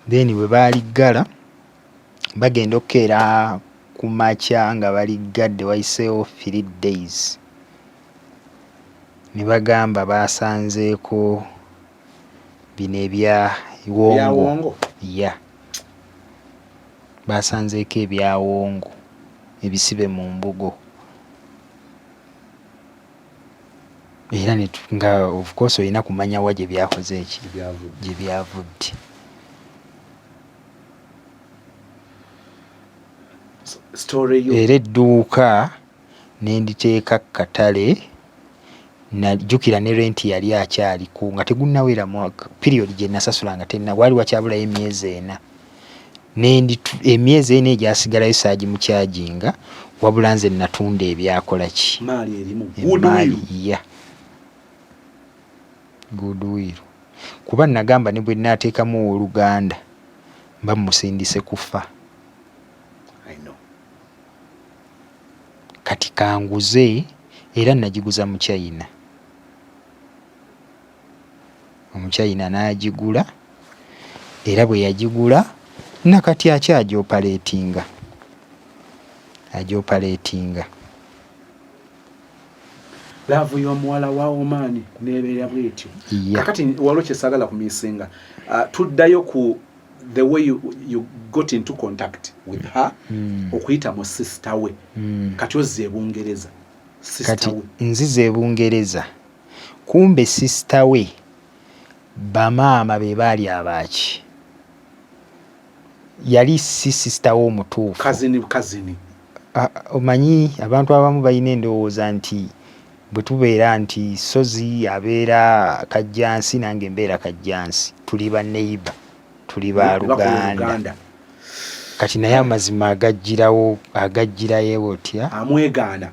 Then bwe baaliggala bagenda okukeera ku makya nga baliggadde wayiseewo 3 days. Ne bagamba baasanzeeko bino ebyawongo. Ya baasanzeeko ebyawongo ebisibe mu mbugo. Era nga of course olina kumanya wa gye byakoze eki gye byavudde. Era edduuka ne nditeeka katale najjukira ne renti yali akyaliko nga tegunnawera period gye nasasulanga wali wakyabulayo emyezi 4. Emyezi 4 egyasigalayo saagimukyajinga wabula nze natunda ebyakola ki maali erimu goodwill. Kuba nagamba ne bwe naateekamu Oluganda mba musindise kufa. Kati kanguze era nagiguza mu China. Omuchina n'agigula era bwe yagigula nakati agyopaleetinga. Laavu y'omuwala wa Oman neebeera bwetyo. Kakati waliwo kye saagala kumisinga. Tuddayo ku the way you got into contact with her okuyita mu sister we. Kati ozze Bungereza. Kati nzize Bungereza. Kumbe sister we bamaama be baali abaaki. Yali si sister wo omutuufu. Kazini. Omanyi abantu abamu balina endowooza nti bwe tubeera nti sozi abeera Kajjansi nange mbeera Kajjansi. Tuli ba neighbor. Tuli ba Luganda. Kati naye amazima agajjirayo otya? Amwegaana.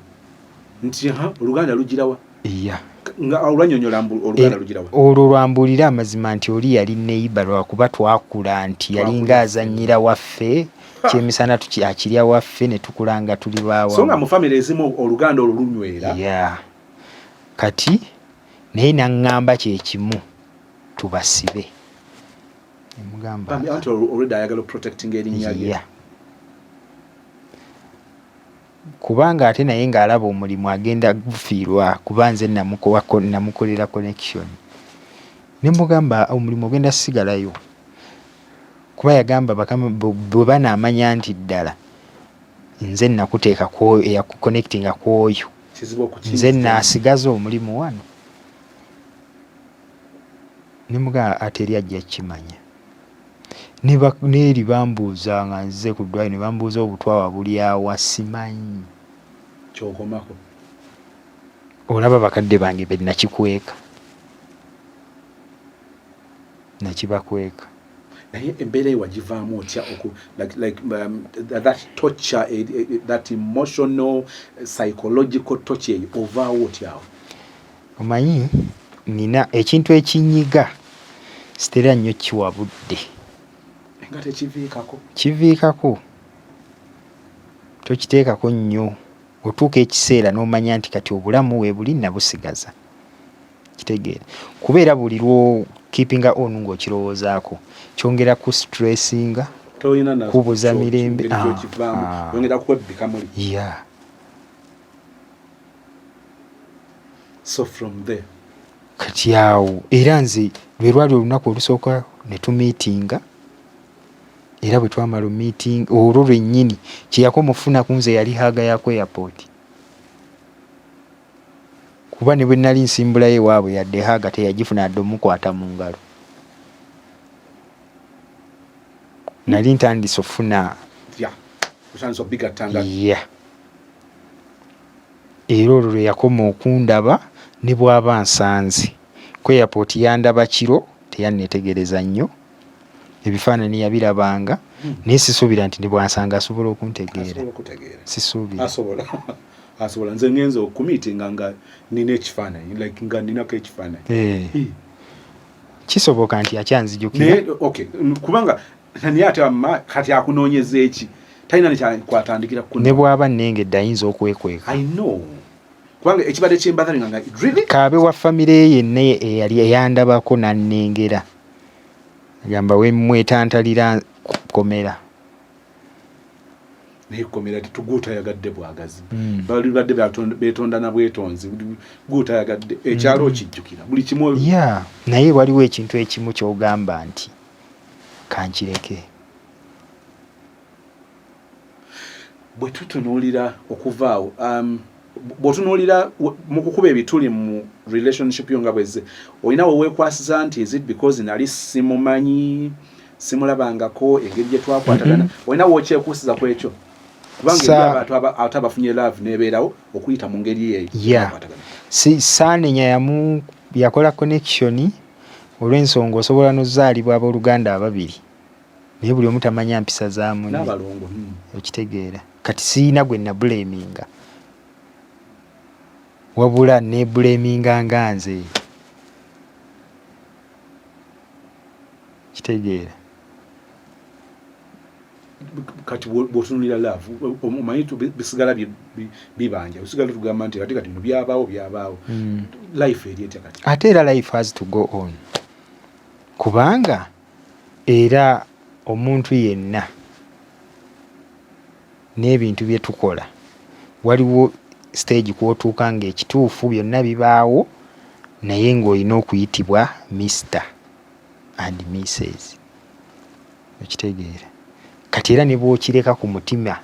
Nti Oluganda lugirawa? Iya. Nga olwanyonyola Oluganda lugirawa? Olwo lwambulira amazima nti oli yali neighbor lwakuba twakula nti yali ng'azannyira waffe. Kyemisana akirya waffe ne tukulanga tuli baawa. So nga mu family ezimu Oluganda olunywera. Yeah. Kati naye naŋŋamba kye kimu tubasibe. Mugamba anti already ayagala protecting erinnya lye. Kubanga ate naye ng'alaba omulimu agenda gufiirwa kuba nze namukolera connection. Ne mugamba omulimu ogenda sigalayo. Kuba yagamba bwe banaamanya nti ddala nze nakuteeka eyakuconnectinga kwoyo nze naasigaza omulimu wano. Ne mugamba ate eri ajja kimanya. Neeri bambuuza nga nze ku ddwaliro ne bambuuza Obutwa wabuli awa simanyi. kyokomako olaba bakadde bange be nakikweka nakibakweka naye embeera ewagivaamu otya that torture that emotional psychological torture eyo ovaawo otyawo omanyi nina ekintu ekinyiga sitera nnyo kiwabudde nga tekiviikako kiviikako tokiteekako nnyo otuuka ekiseera n'omanya nti kati obulamu weebuli nabusigaza kitegeera kubeera buli lwo keepinga on ng'okirowoozaako kyongera ku stressinga kubuza mirembe yongera kwebbika muli yeah. so from there kati awo era nze lwe lwali olunaku olusooka ne tumiitinga era bwe twamala meeting olwo lwennyini kyeyako mufuna ku nze yali haaga yako airport kuba ne bwe nali nsimbulayo ewaabwe yadde haaga teyagifuna adde omukwata mu ngalo nali ntandise okufuna era olwo lwe yakoma okundaba ne bw'aba nsanze ku airport yandaba kiro teyanneetegereza nnyo ebifaananyi yabirabanga naye sisuubira nti ne bwansanga asobola okuntegeera sisuubira asobola nze ngenza okumiitinga nga nina ekifaananyi like nga ninako ekifaananyi kisoboka nti akyanzijukira naye okay kubanga naye ate kati akunoonyeza eki talina nekyakwatandikira ne bw'aba nnengedde ayinza okwekweka I know kubanga ekibadde kyembathalinga nga really kaabe wa famire ye yenna eyali eyandabako nannengera agamba we mwetantalira kukomera naye komera tetuguutayagadde bwagazi bali badde beetonda na bwetonzi guutayagadde ekyalo okijjukira buli kimu yeah. naye waliwo ekintu ekimu ky'ogamba nti kankireke bwe tutunuulira okuvaawo bw'otunuulira mu kukuba ebituli mu relationship yo nga bwezze olina weweekwasiza nti is it because nali simumanyi simulabangako engeri gye twakwatagana olina weokyekuusiza ku ekyo kubanga abantu abafunye love nebeerawo okuyita mu ngeri eyo yeah. saanenya yakola connection olw'ensonga osobola n'ozaalibwa abooluganda ababiri naye buli omu tamanya mpisa za munne n'abalongo okitegeera kati siina gwe nabulaminga wabula nebulaminga nga nze kitegeera kati bw'otunulira love omanyi bisigala bibanja osigala tugamba nti kati bino byabaawo life eri etya kati ate era life has to go on kubanga era omuntu yenna n'ebintu bye tukola waliwo stage kwotuuka ng'ekituufu byonna bibaawo naye ng'olina okuyitibwa Mr and Mrs okitegeera kati era ne bw'okireka ku mutima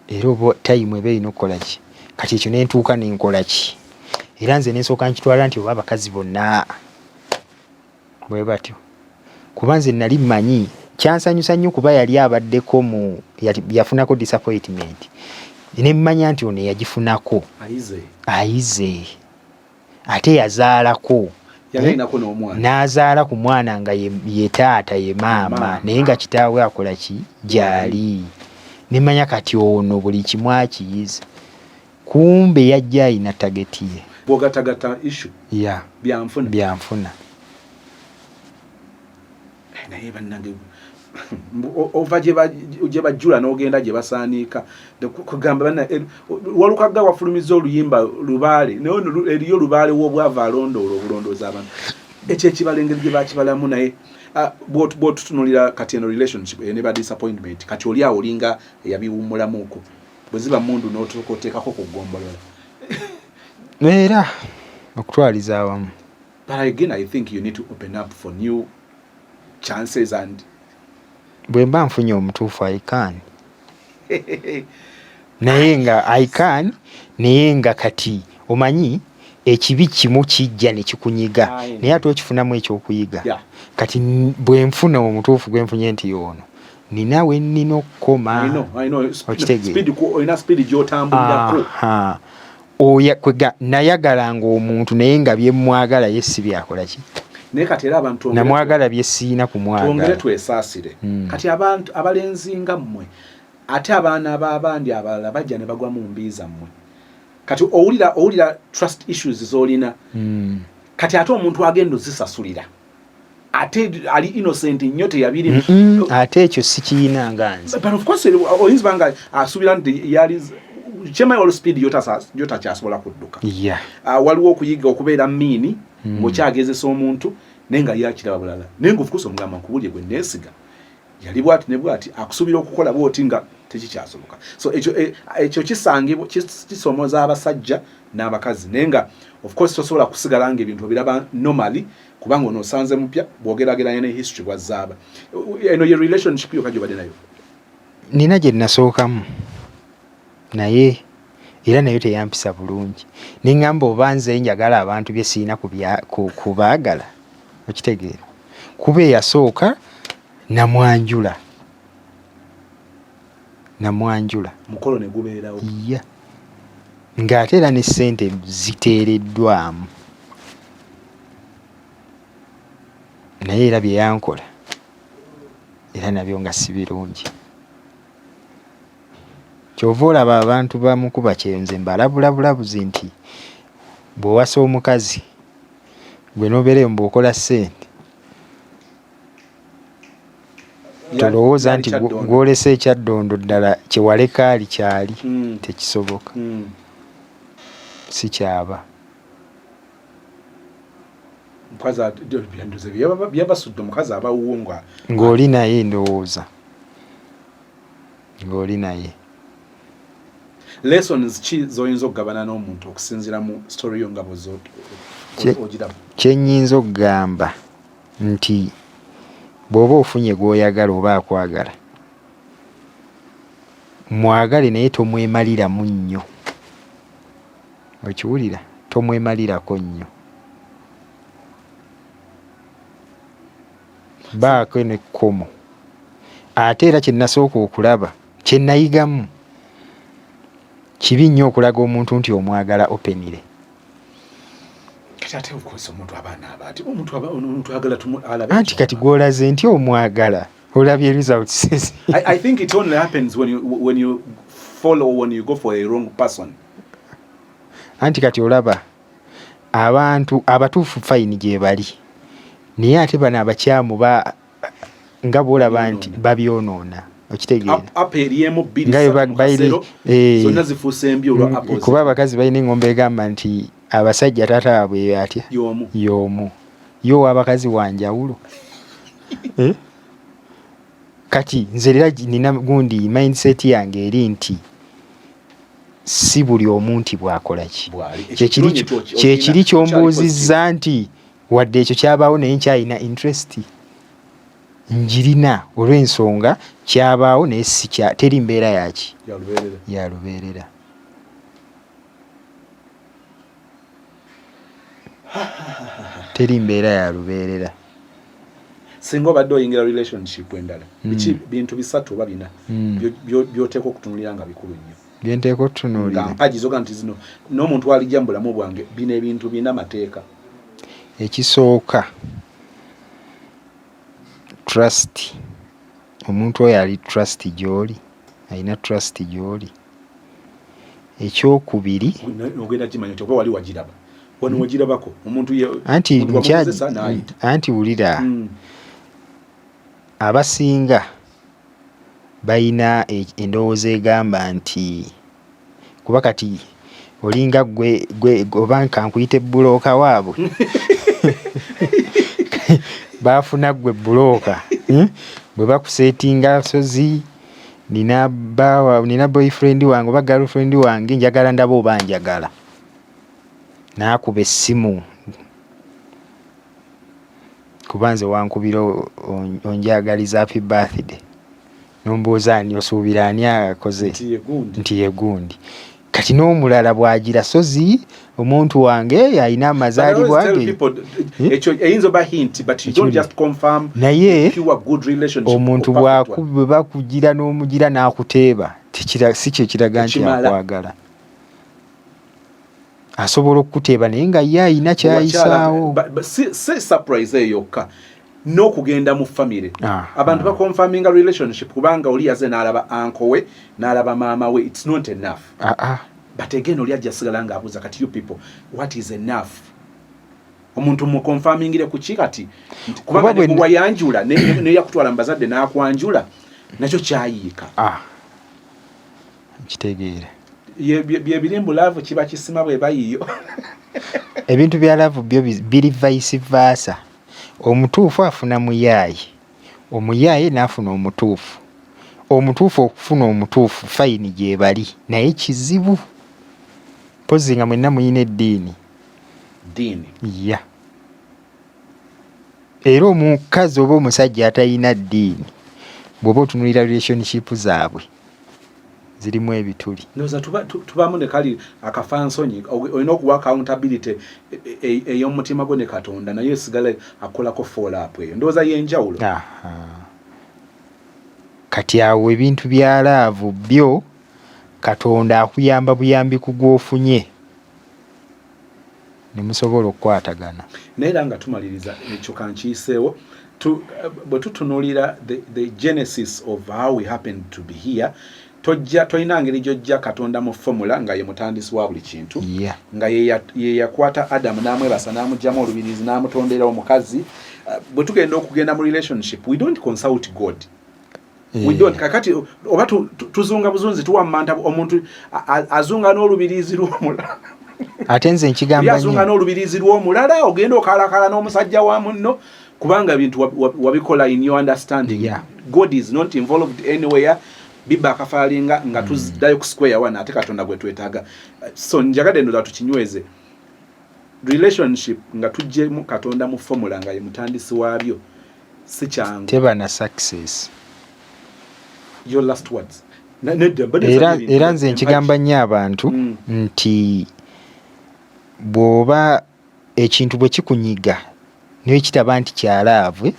era oba time eba erina okukola ki kati ekyo nentuuka nenkola ki era nze nensooka nkitwala nti oba abakazi bonna bwe batyo kuba nze nali mmanyi kyansanyusa nnyo kuba yali abaddeko yafunako disappointment ne mmanya nti ono yagifunako ayize ate yazaalako n'azaala ku mwana nga ye taata ye maama naye nga kitaawe akola ki gyali nemanya kati ono buli kimu akiyiza kumbe yajja ayina tageti ye bwogatagata issue ya byanfuna naye bannange ova gye bajjula n'ogenda gye basaaniika kugamba bana walukagga wafulumiza oluyimba lubaale naye eriyo lubaale w'obwava alondoola obulondooza abantu ekyo ekibala engeri gye bakibalamu naye bw'otutunulira kati eno relationship ne ba disappointment kati oli awo olinga eyabiwummulamuuko bwe ziba mundu n'otuuka oteekako ku ggombolola era okutwaliza awamu. But again, I think you need to open up for new chances and bwe mba nfunye omutuufu I can naye nga I can naye nga kati omanyi ekibi kimu kijja ne kikunyiga naye ate okifunamu ekyokuyiga kati bwe nfuna omutuufu gwe nfunye nti ono nina we nnina okukoma. I know. Speed oyina speed gy'otambulirako. Kwega nayagalanga omuntu naye nga bye mwagala ye si byakola ki. Naye kati era abantu namwagala bye siina kumwagala. Twongere twesaasire. Kati abantu abalenzi nga mmwe ate abaana b'abandi abalala bajja ne bagwa mu mbiiza mmwe. Kati owulira trust issues z'olina. Kati ate omuntu agenda ozisasulira. Ate ali innocent nnyo teyabiri. Ate ekyo sikiyina nga nze. But of course oyinza banga asubira nti yali chema all speed yota kyasobola kudduka. Yeah. Waliwo okuyiga okubeera miini ng'okyagezesa omuntu nenga yakiraba bulala. Nenga of course omugamba nkubulye gwe neesiga. Yali bwati ne bwati akusubira okukola bwoti nga tekikyasoboka. So ekyo kisangibwa kisomoza abasajja n'abakazi. Nenga of course tosobola kusigala ng'ebintu biraba normally kubanga onosanze mupya bwogerageranya ne history bwazaaba. Eno ye relationship yo kajobadde nayo. Nina gye nasookamu naye era nayo teyampisa bulungi. Ningamba obanze njagala abantu bye siina kubaagala. Okitegeera. Kuba eyasooka namwanjula. Mukolo ne gubeerawo. Yeah. Ng'ate era ne ssente ziteereddwamu. Naye era bye yankola era nabyo nga si birungi. Kyova olaba abantu bamukuba kyenze mbalabulabulabuzi nti bw'owasa omukazi gwe n'obeereyo mbw'okola ssente tolowooza nti gw'olesa ekyaddondo ddala kyewaleka ali kyali tekisoboka. Si kyaba. Mukazi byabasudde omukazi abawuwo ng'oli naye ndowooza. Ng'oli naye. Lessons ki zoyinza okugabana n'omuntu okusinziira mu story yo nga bw'ogiraba? Kye nnyinza okugamba nti bw'oba ofunye gw'oyagala oba akwagala mwagale naye tomwemaliramu nnyo. Okiwulira? Tomwemalirako nnyo. Baako n'ekkomo. Ate era kye nasooka okulaba kye nayigamu kibi nnyo okulaga omuntu nti omwagala openire. Kati of course omuntu abaana abati omuntu agala alabe. Anti kati gw'olaze nti omwagala olabye results. I think it only happens when you follow when you go for a wrong person. Anti kati olaba abantu abatuufu fine gye bali. Naye ate bano abakyamu nga bw'olaba nti babyonoona. Okitegeera. Aperiemu bbiri zonna zifuuse embi olwa apples. Kuba abakazi balina engombe egamba nti abasajja taata waabwe atya? Y'omu. Yo abakazi wanjawulo. Kati nze era nina gundi mindset yange eri nti si buli omuntu bw'akola ki. Kyekiri kyombuuzizza nti wadde ekyo kyabaawo naye nkyalina interest. Njirina olw'ensonga kyabaawo naye teri mbeera yaki ya lubeerera. Teri mbeera ya lubeerera. Singa obadde oyingira relationship endala biki bintu bisatu oba bina by'oteeka okutunuulira nga bikulu nnyo? Byenteeka okutunuulira nga mpaji zoga nti zino n'omuntu alijja mu bulamu bwange bino ebintu bina mateeka. Ekisooka trust. Omuntu oyo ali trust gy'oli, alina trust gy'oli. Ekyokubiri ogenda kimanya nti oba wali wagiraba wano wagirabako omuntu anti wulira abasinga balina endowooza egamba nti kuba kati olinga gwe oba kankuyite bbulooka waabwe baafuna gwe bbulooka bwe bakuseetinga sozi nina boyfriend wange oba girlfriend wange njagala ndaba oba njagala naakuba essimu kuba nze wankubira onjagaliza happy birthday nombuuza ani osuubira ani akoze nti ye gundi kati n'omulala bw'agira sozi omuntu wange alina amazaalibwa ge eyinza oba hint but you don't just confirm naye pure good relationship omuntu bwe bakugira n'omugira n'akuteeba si kye kiraga nti akwagala. Asobola okukuteeba naye nga ye alina kyayisaawo. Si surprise eyo yokka n'okugenda mu family abantu bakonfaminga relationship kubanga oli yaze n'alaba uncle we n'alaba maama we, it's not enough. But again oli ajja sigala nga abuuza kati you people what is enough? Omuntu mu confirmingire ku ki kati kubanga ne wayanjula ne yakutwala mbazadde n'akwanjula nakyo kyayiika. Kitegeere bye birimbu laavu kiba kisima bwe bayiyo. Ebintu bya laavu byo biri vice versa. Omutuufu afuna muyaayi, omuyaayi n'afuna omutuufu, omutuufu okufuna omutuufu fayini gye bali naye kizibu. Pozi nga mwenna muyina eddiini ya era omukazi oba omusajja atalina ddiini bw'oba otunulira relationship zaabwe zirimu ebituli. Noza tubamu ne kali akafansonyi olina okuwa accountability ey'omutima gwo ne Katonda naye sigala akolako follow up eyo ndowooza y'enjawulo. Kati awo ebintu bya laavu byo Katonda akuyamba buyambi ku gw'ofunye ne musobola okukwatagana. Naye era nga tumaliriza ekyo kankiiseewo bwe tutunuulira the genesis of how we happen to be here toyina ngeri gy'ojja Katonda mu formula nga ye mutandisi wa buli kintu nga ye yakwata Adamu n'amwebasa n'amugyamu olubirizi n'amutondera omukazi. Bwe tugenda okugenda mu relationship we don't consult God. We don't kakati oba tuzunga buzunzi tuwa manta omuntu azunga n'olubirizi lw'omulala atenze nkigamba azunga n'olubirizi lw'omulala ogenda okalakala n'omusajja wa munno kubanga bintu wabikola in your understanding. God is not involved anywhere. Biba akafalinga nga tuzdayo ku square one ate Katonda gwe twetaaga. So njagadde ndo tukinyweze relationship nga tujje mu Katonda mu formula nga ye mutandisi wabyo si kyangu teba na success. Your last words. Era nze nkigamba nnyo abantu nti bw'oba ekintu bwe kikunyiga niyo kitaba nti kyalaavwe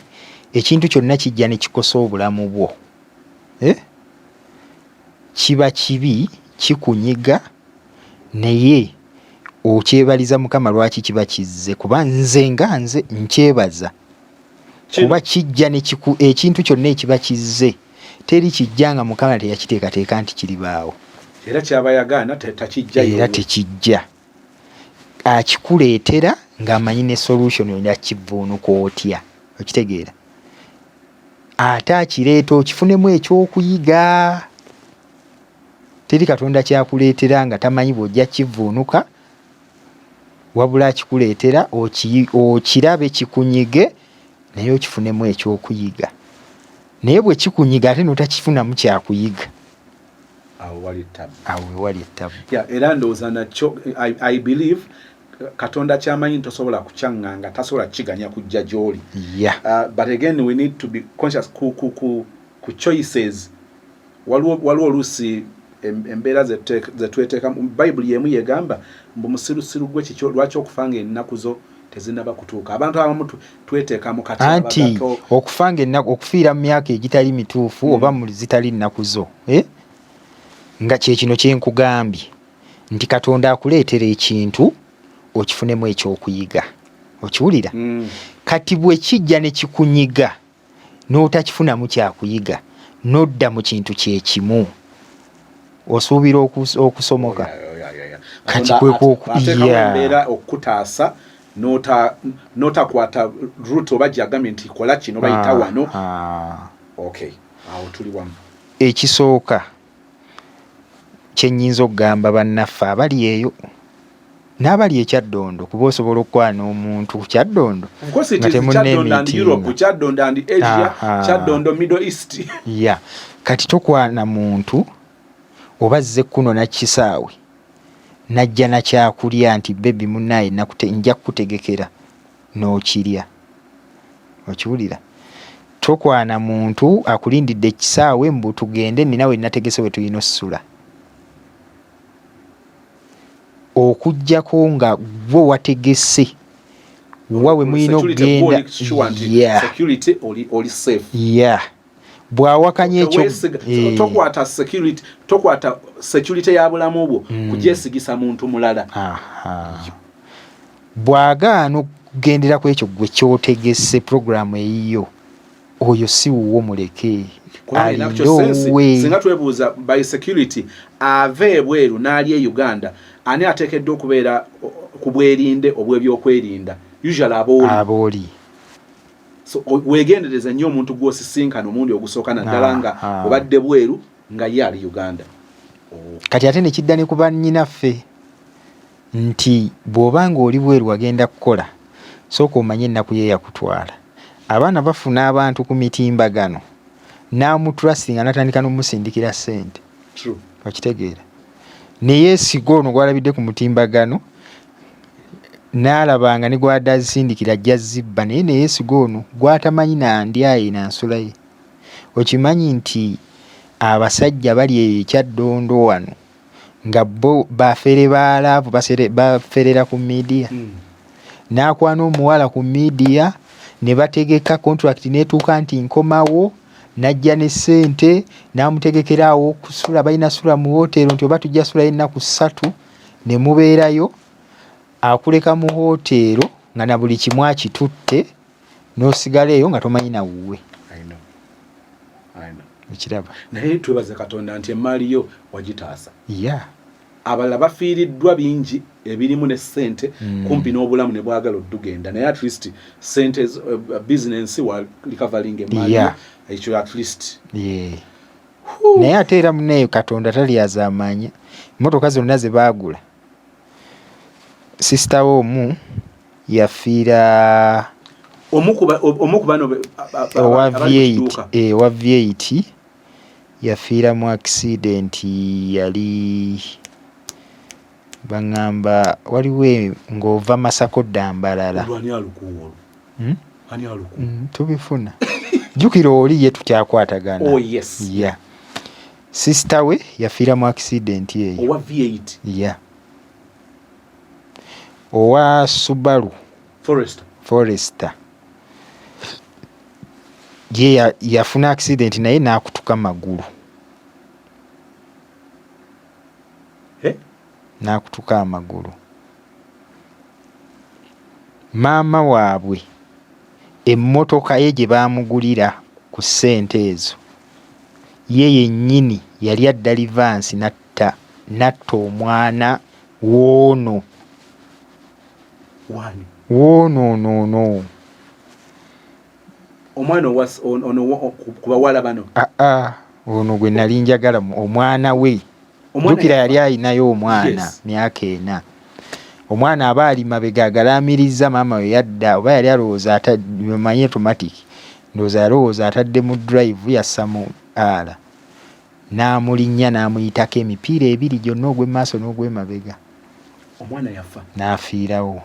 ekintu kyonna kijja ne kikosa obulamu bwo kiba kibi kikunyiga naye okyebaliza Mukama lwaki kiba kizze kuba nze nga nze nkyebaza kuba kijja ne ekintu kyonna ekiba kizze teri kijja nga Mukama teyakiteekateeka nti kiribaawo era kyabayagaana takijja era tekijja akikuleetera ng'amanyi ne solution yonna kivuunuka otya okitegeera ate akireeta okifunemu ekyokuyiga. Teri Katonda kyakuleetera nga tamanyi bw'ojja kivuunuka wabula akikuleetera okirabe kikunyige naye okifunemu ekyokuyiga naye bwe kikunyiga ate n'otakifunamu kyakuyiga awo wali ettabu. Era ndowooza nakyo I believe Katonda kyamanyi tosobola kukyanganga tasobola kiganya kujja gy'oli. But again we need to be conscious ku choices waliwo oluusi embeera zetweteeka mu Bible yemu yegamba mbu musirusiru gwe kikyo lwaki okufanga ennaku zo tezinaba kutuuka. Abantu abamu tweteeka mu kati anti okufanga ennaku okufiira mu myaka egitali mituufu oba mu zitali nnaku zo nga kyekino kyenkugambye nti Katonda akuleetera ekintu okifunemu ekyokuyiga okiwulira. Kati bwe kijja ne kikunyiga n'otakifunamu kyakuyiga n'odda mu kintu kyekimu osuubira okusomoka. Kati embeera okutaasa n'otakwata route oba gyagambye nti kola kino bayita wano. Awo tuli wamu. Ekisooka kyennyinza okugamba bannaffe abali eyo n'abali ekyaddondo kuba osobola okukwana omuntu ku kyaddondo nga temunneemitinga kyaddondo and Asia kyaddondo Middle East. Kati tokwana muntu oba zze kuno nakisaawe najja na kyakulya nti bebi munnaye nja kukutegekera n'okirya okiwulira. Tokwana muntu akulindidde ekisaawe mbu tugende nina we nategese we tulina ossula okujjako nga gwe wategese wawe mulina okugenda bw'awakanya ekyo tokwata security ya bulamu bwo kugyesigisa muntu mulala. Bw'agaana okugendera ku ekyo gwe kyotegese programu eyiyo, oyo si wuwo muleke. Singa twebuuza by security ave ebweru n'ali e Uganda, ani ateekeddwa okubeera ku bwerinde obw'ebyokwerinda? Usually abooli. So weegendereza nnyo omuntu gw'osisinkana omundi ogusooka naddala nga obadde bweru nga ye ali Uganda. Kati ate ne kidda ne ku bannyinaffe nti bw'oba ng'oli bweru wagenda kukola, sooka omanye ennaku ye yakutwala. Abaana bafuna abantu ku mitimbagano n'amutrustinga n'atandika n'omusindikira ssente. Okitegeera? Ne yeesiga ono gw'alabidde ku mutimbagano n'alabanga ne gw'adazisindikira ajja zibba, naye ne yeesiga ono gw'atamanyi nandyaye nansula ye. Okimanyi nti abasajja bali ekyaddondo wano nga bo bafere baalaavu baferera ku midiya. N'akwana omuwala ku midiya ne bategeka contract n'etuuka nti nkomawo, n'ajja ne ssente n'amutegekerawo okusula. Balina sula mu wootero nti oba tujja sulayo ennaku 3 ne mubeerayo. Akuleka mu wootero nga na buli kimu akitutte, n'osigala eyo nga tomanyi na wuwe. Ekiraba. Naye twebaze Katonda nti emmaali yo wagitaasa. Abalala bafiiriddwa bingi ebirimu ne ssente kumpi n'obulamu ne bwagala oddugenda, naye at least ssente business wa recovering emmaali ekyo at least. Naye ate era muneeyo Katonda talyazaamanya. Emmotoka zonna ze baagula, sisita we omu yafiira omu ku bano owa V8 yafiira mu accident. Yali baŋŋamba waliwo ng'ova Masako Dambalala. Tubifuna jjukira oli ye tukyakwatagana. Sisita we yafiira mu accident eyo. Owa V8. Owa Subaru Forester ye yafuna accident naye n'akutuka magulu. N'akutuka amagulu. Maama waabwe emmotoka ye gye baamugulira ku ssente ezo, ye yennyini yali adda livansi natta omwana w'ono. W'ono. Omwana ono ku bawala bano? Ono gwe nali njagala, omwana we. Jjukira yali ayinayo omwana myaka 4. Omwana aba ali mabega agalaamiriza maama we yadda, oba yali alowooza manyi automatic, ndowooza yalowooza atadde mu drive yassa mu ala. N'amulinnya n'amuyitako emipiira 2 gyonna, ogw'emmaaso n'ogw'emabega. Omwana yafa. N'afiirawo.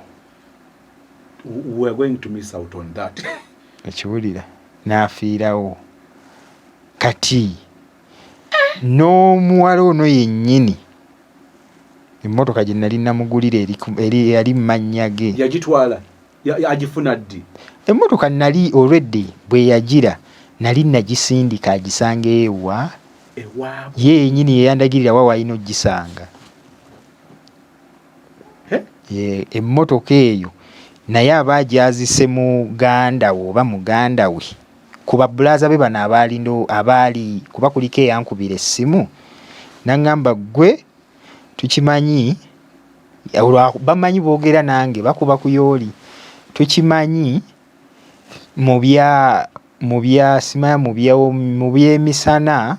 We are going to miss out on that. Ekiwulira, n'afiirawo. Kati n'omuwala ono yennyini emmotoka gye nali namugulira yali mu mannya ge. Yagitwala agifuna ddi? Emmotoka nali already bwe yagira nali nagisindika agisanga ewa. Ye yennyini yeyandagirira wa wayina ogisanga. Emmotoka eyo naye abagyazise muganda we oba muganda we ku babulaza be bano abaali kuba kuliko eyankubira essimu n'aŋŋamba ggwe tukimanyi bamanyi boogera nange bakuba ku yooli, tukimanyi mu by'emisana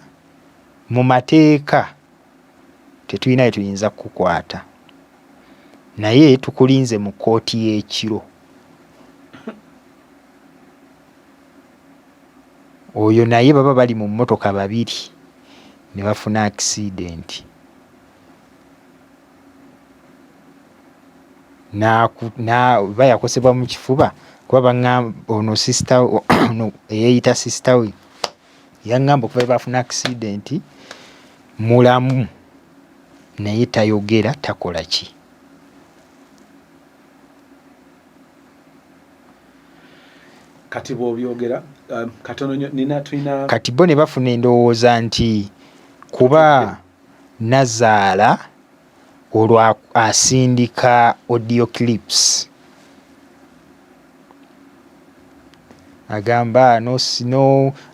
mu mateeka tetulinayo tuyinza kukukwata, naye tukulinze mu kkooti y'ekiro. Oyo naye baba bali mu mmotoka 2 ne bafuna accident. Bayakosebwa mu kifuba kuba baŋŋamba ono sisita ono eyeeyita sisita we yaŋŋamba okuva bafuna accident mulamu naye tayogera takola ki. kati bw'obyogera katono nnyo nina tulina kati bo ne bafuna endowooza nti kuba Nazaala olwa asindika audio clips agamba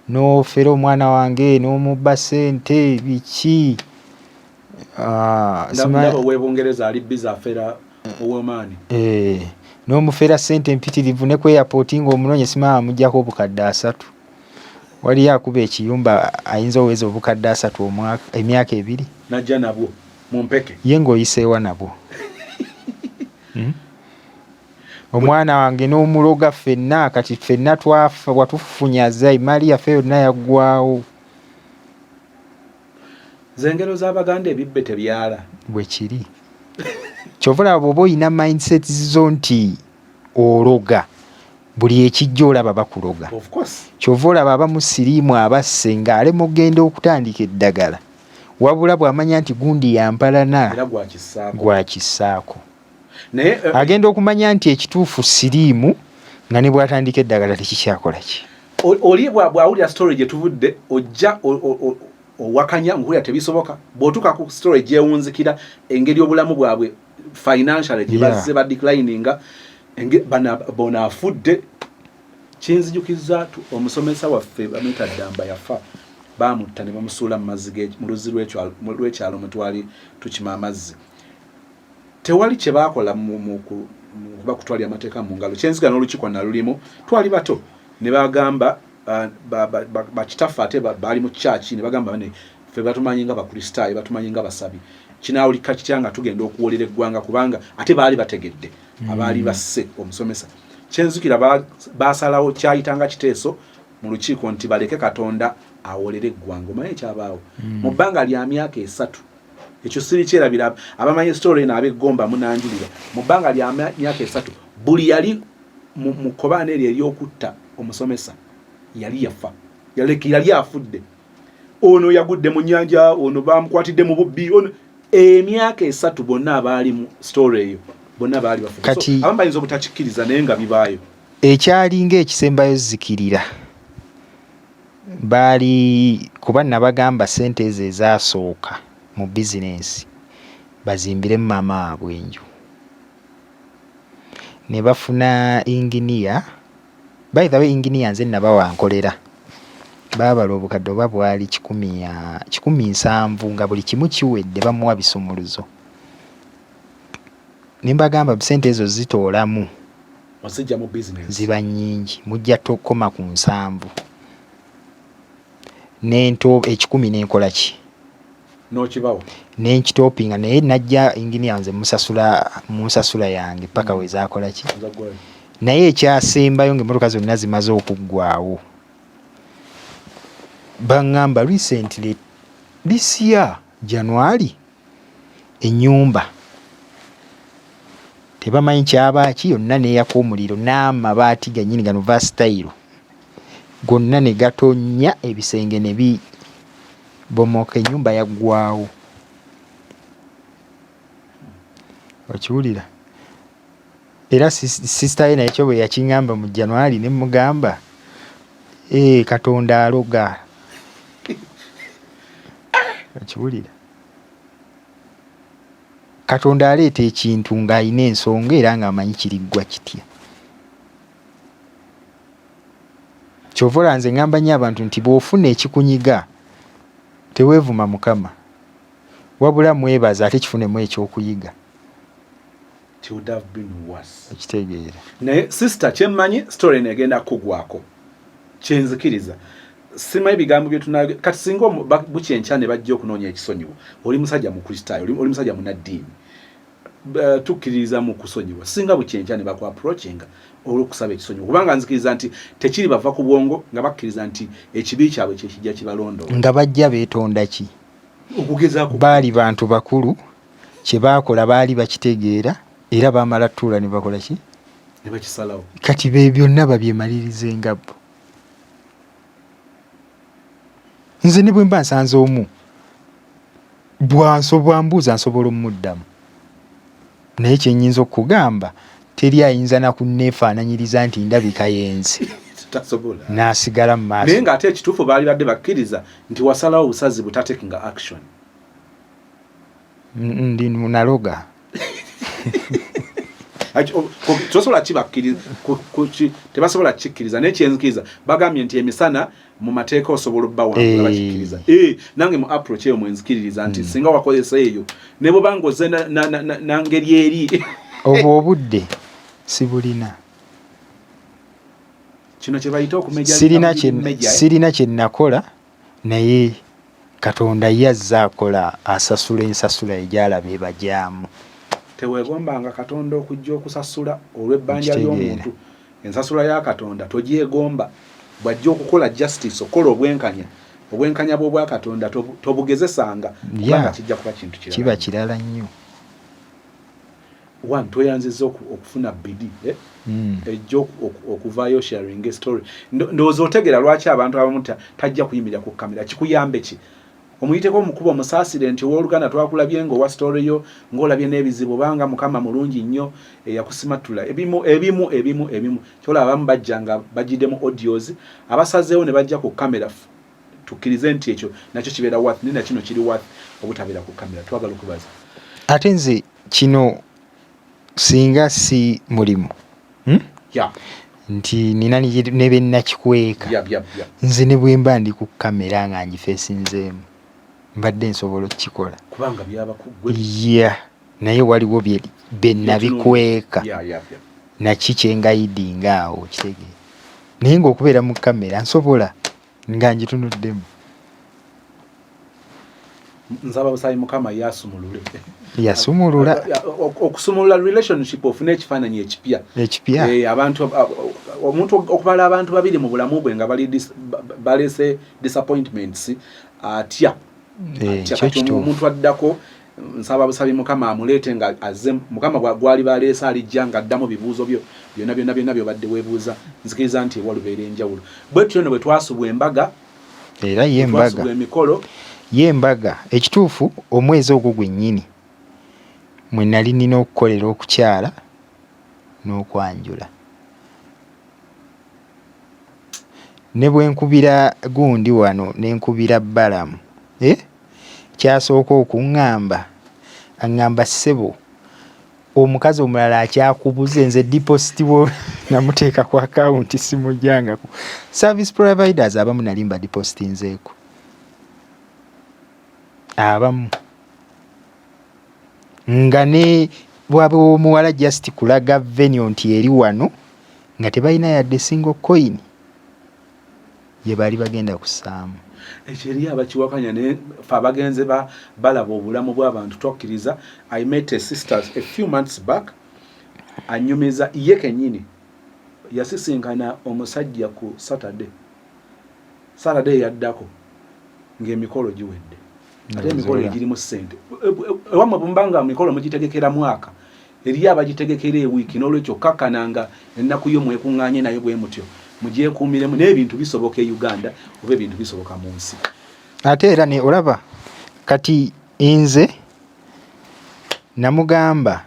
nofera omwana wange n'omubba ssente biki ndaba ow'Ebungereza ali biza afera ow'Omaani n'omufera ssente mpitirivu ne ku airport ng'omunonye simama amuggyako obukadde 3 waliyo akuba ekiyumba ayinza oweza obukadde 3 emyaka 2 najja nabwo mu mpeke ye ng'oyiseewa nabwo omwana wange n'omuloga ffenna kati ffenna twafa watufunyaza imali yaffe yonna yaggwawo zengero z'Abaganda ebibbe tebyala bwe kiri kyova olaba bw'oba olina mindset zo nti ologa buli ekijja olaba bakuloga kyova olaba abamu siriimu abasse ng'alema okugenda okutandika eddagala wabula bw'amanya nti gundi yampalana era gwakissaako agenda okumanya nti ekituufu siriimu nga ne bw'atandika eddagala tekikyakola ki oli bw'awulira story gye tuvudde ojja owakanya nkuya tebisoboka bw'otuuka ku story gyewunzikira engeri obulamu bwabwe financially gye bazze badeclininga bona afudde kinzijukiza omusomesa waffe bamuyita Ddamba yafa baamutta ne bamusuula mu mazzi mu luzzi lw'ekyalo mwe twali tukima amazzi tewali kye baakola mu kuba kutwalira amateeka mu ngalo kyenziga n'olukiiko nalulimu twali bato ne bagamba bakitaffe ate baali mu kyaki ne bagamba ffe batumanyi nga bakristaayo batumanyi nga basabi kinaawulika kitya nga tugenda okuwolera eggwanga kubanga ate baali bategedde abaali basse omusomesa kyenzukira baasalawo kyayitanga kiteeso mu lukiiko nti baleke Katonda awolere eggwanga omanyi ekyabaawo mu bbanga lya myaka 3 ekyo siri kyerabira abamanyi story eno ab'eggomba munanjulira mu bbanga lya myaka 3 buli yali mu kkobaana eryo ery'okutta omusomesa yali yafa yali afudde ono yagudde mu nnyanja ono bamukwatidde mu bubbi ono emyaka 3 bonna abaali mu story eyo bonna baali bafudde abamu bayinza obutakikkiriza naye nga bibaayo ekyalinga ekisembayo zikirira baali kuba nabagamba ssente ezo ezaasooka mu bizinensi bazimbiremu maama waabwe enju ne bafuna inginiya by the way inginiya nze nabawa nkolera baabala obukadde oba bwali 170 nga buli kimu kiwedde bamuwa bisumuluzo ne mbagamba ssente ezo zitoolamu osijja mu business ziba nnyingi mujja tokoma ku 7 nento 10 nenkola ki n'okibawo nenkitopinga naye najja inginiya nze musasula yange paka wezakola ki naye ekyasembayo ng'emmotoka zonna zimaze okuggwawo baŋŋamba recently this year January ennyumba tebamanyi kyabaki yonna neeyaka omuliro n'amabaati gannyini gano vasitayiro gonna ne gatonnya ebisenge ne bibomoka ennyumba yaggwawo okiwulira era sisita ye naye kyo bwe yakiŋŋamba mu January ne mugamba Katonda aloga okiwulira Katonda aleeta ekintu ng'alina ensonga era ng'amanyi kiriggwa kitya kyova olaba nze ŋŋamba nnyo abantu nti bw'ofuna ekikunyiga teweevuma Mukama wabula mwebaza ate kifunemu ekyokuyiga ekitegeera naye sister kyemmanyi story negenda kugwako kyenzikiriza simanyi bigambo byetunabyo kati singa bukyenkya ne bajja okunoonya ekisonyiwo oli musajja mu kristaayo oli musajja munaddiini tukkiririza mu kusonyiwa singa bukyenkya ne bakuapproachinga olw'okusaba ekisonyiwo kubanga nzikiriza nti tekiri bava ku bwongo nga bakkiriza nti ekibi kyabwe kyekijja kibalondoola nga bajja beetonda ki okugezaako baali bantu bakulu kye baakola baali bakitegeera era baamala tuula ne bakola ki ne bakisalawo kati be byonna babyemalirize nga bo nze ne bwe mba nsanze omu bwambuuza nsobola omuddamu naye kye nnyinza okugamba teri ayinza nakunneefaananyiriza nti ndabika yenze tasobola n'asigala mu maaso naye ng'ate ekituufu baali badde bakkiriza nti wasalawo obusazi butatekinga action ndi munaloga tosobola kibakkiriza tebasobola kikkiriza naye kyenzikiriza bagambye nti emisana mu mateeka osobola obbawangula bakikkiriza nange mu approach eyo mwenzikiririza nti singa wakozesa eyo ne bwobanga oze nangeri eri obwo obudde sibulina kino kye bayita okumeja sirina kye nakola naye Katonda yazza akola asasula ensasula egyalaba ebajaamu teweegombanga Katonda okujja okusasula olw'ebbanja ly'omuntu ensasula ya Katonda togyegomba bw'ajja okukola justice okola obwenkanya bw'obwa Katonda tobugezesanga kubanga kijja kuba kintu kirala kiba kirala nnyo one toyanziza okufuna bidi ejja okuvaayo sharing story ndowooza otegera lwaki abantu abamu tajja kuyimirira ku kamera kikuyambe ki omuyiteko omukuba omusaasire nti owooluganda twakulabye ng'owa story yo ng'olabye n'ebizibu banga mukama mulungi nnyo eyakusimatula ebimu kyola abamu bajja nga bagiddemu audios abasazeewo ne bajja ku kamera tukkirize nti ekyo nakyo kibeera worth nina kino kiri worth obutabeera ku kamera twagala okubaza ate nze kino singa si mulimu nti nina ne bennakikweka nze ne bwe mba ndi ku kamera nga ngifeesinzeemu mbadde nsobola okukikola kubanga byabakugwe naye waliwo bennabikweka naki kyengayidinga awo kitegeera naye ng'okubeera mu kamera nsobola nga ngitunuddemu nsaba busayi mukama yasumulula okusumulula relationship ofuna ekifaananyi ekipya abantu omuntu okubala abantu babiri mu bulamu bwe nga balese disappointments atya omuntu addako nsaba busabi mukama amuleete nga azze mukama gwali baleese alijja nga addamu bibuuzo byo byonna byobadde weebuuza nzikiriza nti ewalubeera enjawulo bwe tutyo bwe twasubwa embaga era yembaga emikolo yembaga ekituufu omwezi ogwo gwennyini mwe nali nina okukolera okukyala n'okwanjula ne bwe nkubira gundi wano ne nkubira Balamu kyasooka okuŋŋamba aŋŋamba ssebo omukazi omulala akyakubuze nze deposit wo namuteeka ku akawunti simujjangako service providers abamu nali mba depositinzeeko abamu nga ne bwaba omuwala just kulaga venue nti eri wano nga tebalina yadde single coin ye bali bagenda kusaamu ekyeri abakiwakanya ne fa bagenze balaba obulamu bw'abantu tokkiriza. I met a sister a few months back anyumiza ye kennyini yasisinkana omusajja ku Saturday yaddako ng'emikolo giwedde ate emikolo egirimu ssente ewamwe bumbanga emikolo mugitegekera mwaka eri abagitegekera ewiiki n'olwekyo kakkananga ennaku yo mwekuŋŋaanye nayo bwe mutyo mugyekuumiremu n'ebintu bisoboka e Uganda oba ebintu bisoboka mu nsi. Ate era ne olaba kati nze namugamba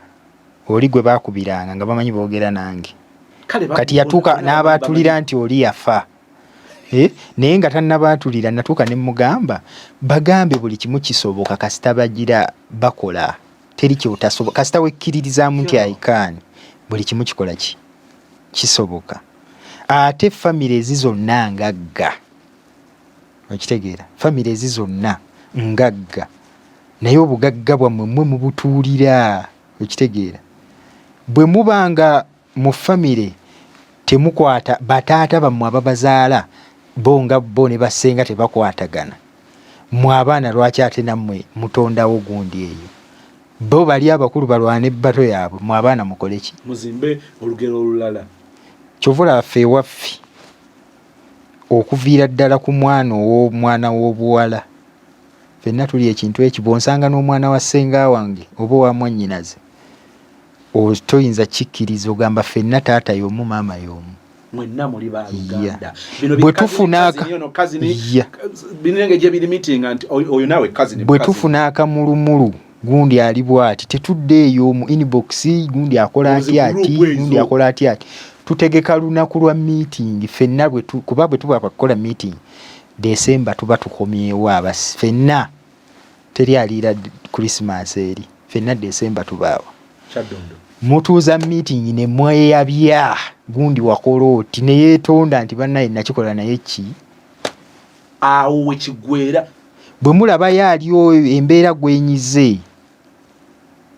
oli gwe baakubiranga nga bamanyi boogera nange kati yatuuka n'abaatulira nti oli yafa naye nga tannabaatulira natuuka ne mugamba bagambe buli kimu kisoboka kasita bagira bakola teri kyotasoboka kasita wekkiririzaamu nti ayikaani buli kimu kikola kisoboka. Ate famire ezi zonna ngagga okitegeera famire ezi zonna ngagga naye obugagga bwammwe mmwe mubutuulira okitegeera bwe mubanga mu famire temukwata bataata bammwe ababazaala bo nga bo ne basenga tebakwatagana mu abaana lwaki ate nammwe mutondawo gundi eyo bo bali abakulu balwana ebbato yaabwe mu abaana mukole ki muzimbe olugero olulala kyovula ffe ewaffe okuviira ddala ku mwana w'obuwala ffenna tuli ekintu ekyo bw'onsanga n'omwana wa ssenga wange oba wa mwannyinaze toyinza kikkiriza ogamba ffenna taata y'omu maama y'omu mwenna muli ba Uganda bwe tufuna akamulumulu gundi ali bw'ati tetudde eyo mu inbox gundi akola atya ati gundi akola atya ati tutegeka lunaku lwa meeting ffenna kuba bwe tuba bakukola meeting December tuba tukomyewo abasi ffenna teri aliira Christmas eri ffenna December tubaawa Kyaddondo mutuuza meeting ne mweyabya gundi wakola oti ne yeetonda nti bannaye nakikola naye ki awo wekigwera bwe mulaba yaliyo embeera gwenyize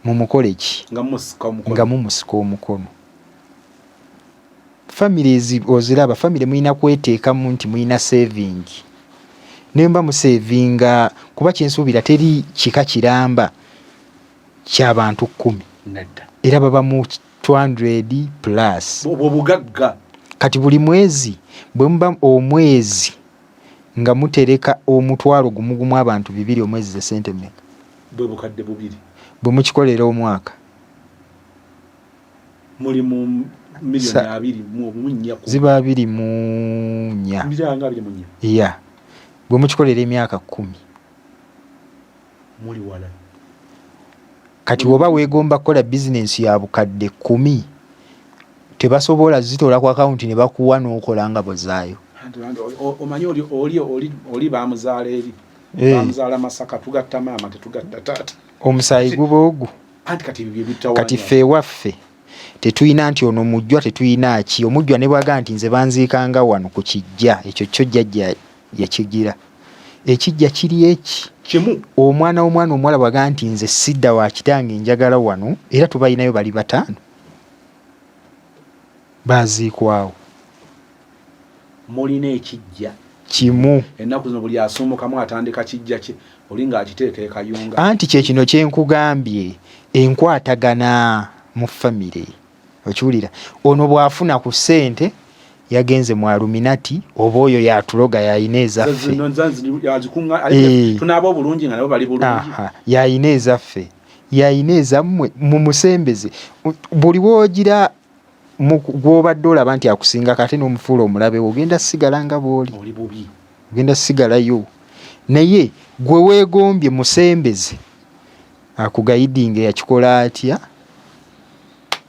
mumukole ki nga mumusika omukono families oziraba family muyina kweteekamu nti muyina saving nemba musavinga kuba kyensuubira teri kika kiramba ky'abantu 10 era baba mu 200 plus obugagga kati buli mwezi bwe muba omwezi nga mutereka omutwalo gumu abantu 2 omwezi ze sente mmeka bwe bukadde 2 bwe mukikolera omwaka muli mu milioni 2 ziba 24 ya bwe mukikolera emyaka 10 muli wala kati oba weegomba kukola bizinensi ya bukadde 10 tebasobola zitola ku akawunti ne bakuwa n'okola nga bozaayo omanyi oli bamuzaala eri bamuzaala Masaka tugatta maama tetugatta taata omusaayi guba ogwo kati ffe ewaffe tetuyina nti ono mujjwa tetuyina ki omujjwa ne bwaga nti nze banziikanga wano ku kijja ekyo kyo jjajja yakigira ekijja kiri eki kimu omwana omuwala bwaga nti nze sidda wa kitange njagala wano era tubayinayo bali 5 baziikwawo mulina ekijja kimu ennaku zino buli asumukamu atandika kijja kye oli ng'akiteeka ekayunga anti kyekino kyenkugambye enkwatagana mu famire okiwulira ono bw'afuna ku ssente yagenze mu aluminati oba oyo yatuloga yayina ezaffe tunaaba obulungi nga nabo bali bulungi yayina ezaffe yayina ezammwe mumusembeze buli woogira gw'obadde olaba nti akusinga kate n'omufuula omulabe ogenda sigala nga bw'oli ogenda sigalayo naye gwe weegombye musembeze akugayidinga yakikola atya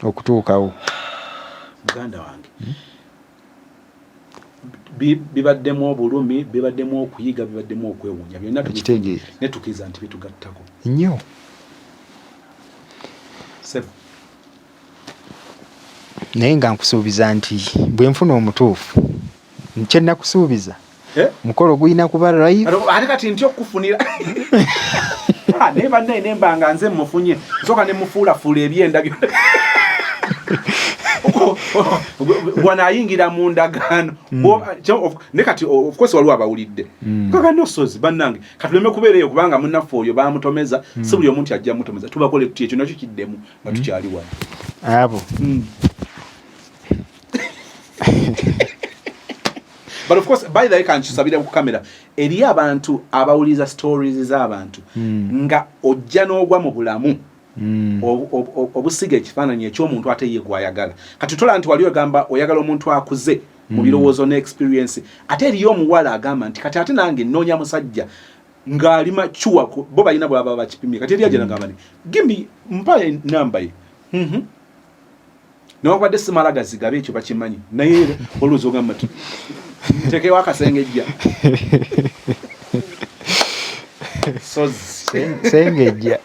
okutuukawo muganda wange bibaddemu obulumi bibaddemu okuyiga bibaddemu okwewuunya byonna netukiriza nti bitugattako nnyo naye nga nkusuubiza nti bwe nfuna omutuufu kye nakusuubiza mukolo gulina kuba live ate kati ntya okufunira naye bannaye nemba nga nze mufunye nsooka ne mufuulafuula ebyenda byonna bwanaayingira mu ndagaano ne kati of course waliwo abawulidde kaka nosozi bannange kati tuleme kubeera eyo kubanga munnaffe oyo baamutomeza si buli omuntu ajja mutomeza tubakole tuti ekyo nakyo kiddemu nga tukyali wano abo but of course by the way kankisabira ku kamera eri abantu abawuliza stories z'abantu nga ojja n'ogwa mu bulamu obusiga ekifaananyi eky'omuntu ate ye gwayagala kati tola nti wali ogamba oyagala omuntu akuze mu birowoozo ne experience ate eriyo omuwala agamba nti kati ate nange nnoonya musajja ng'ali machuwa bo balina bwaba bakipimye kati eri ajja nagamba nti gimbi mpaye namba ye newakubadde simalagazi gabe ekyo bakimanyi naye olowooza ogamba nti ntekewo akasengejja sengejja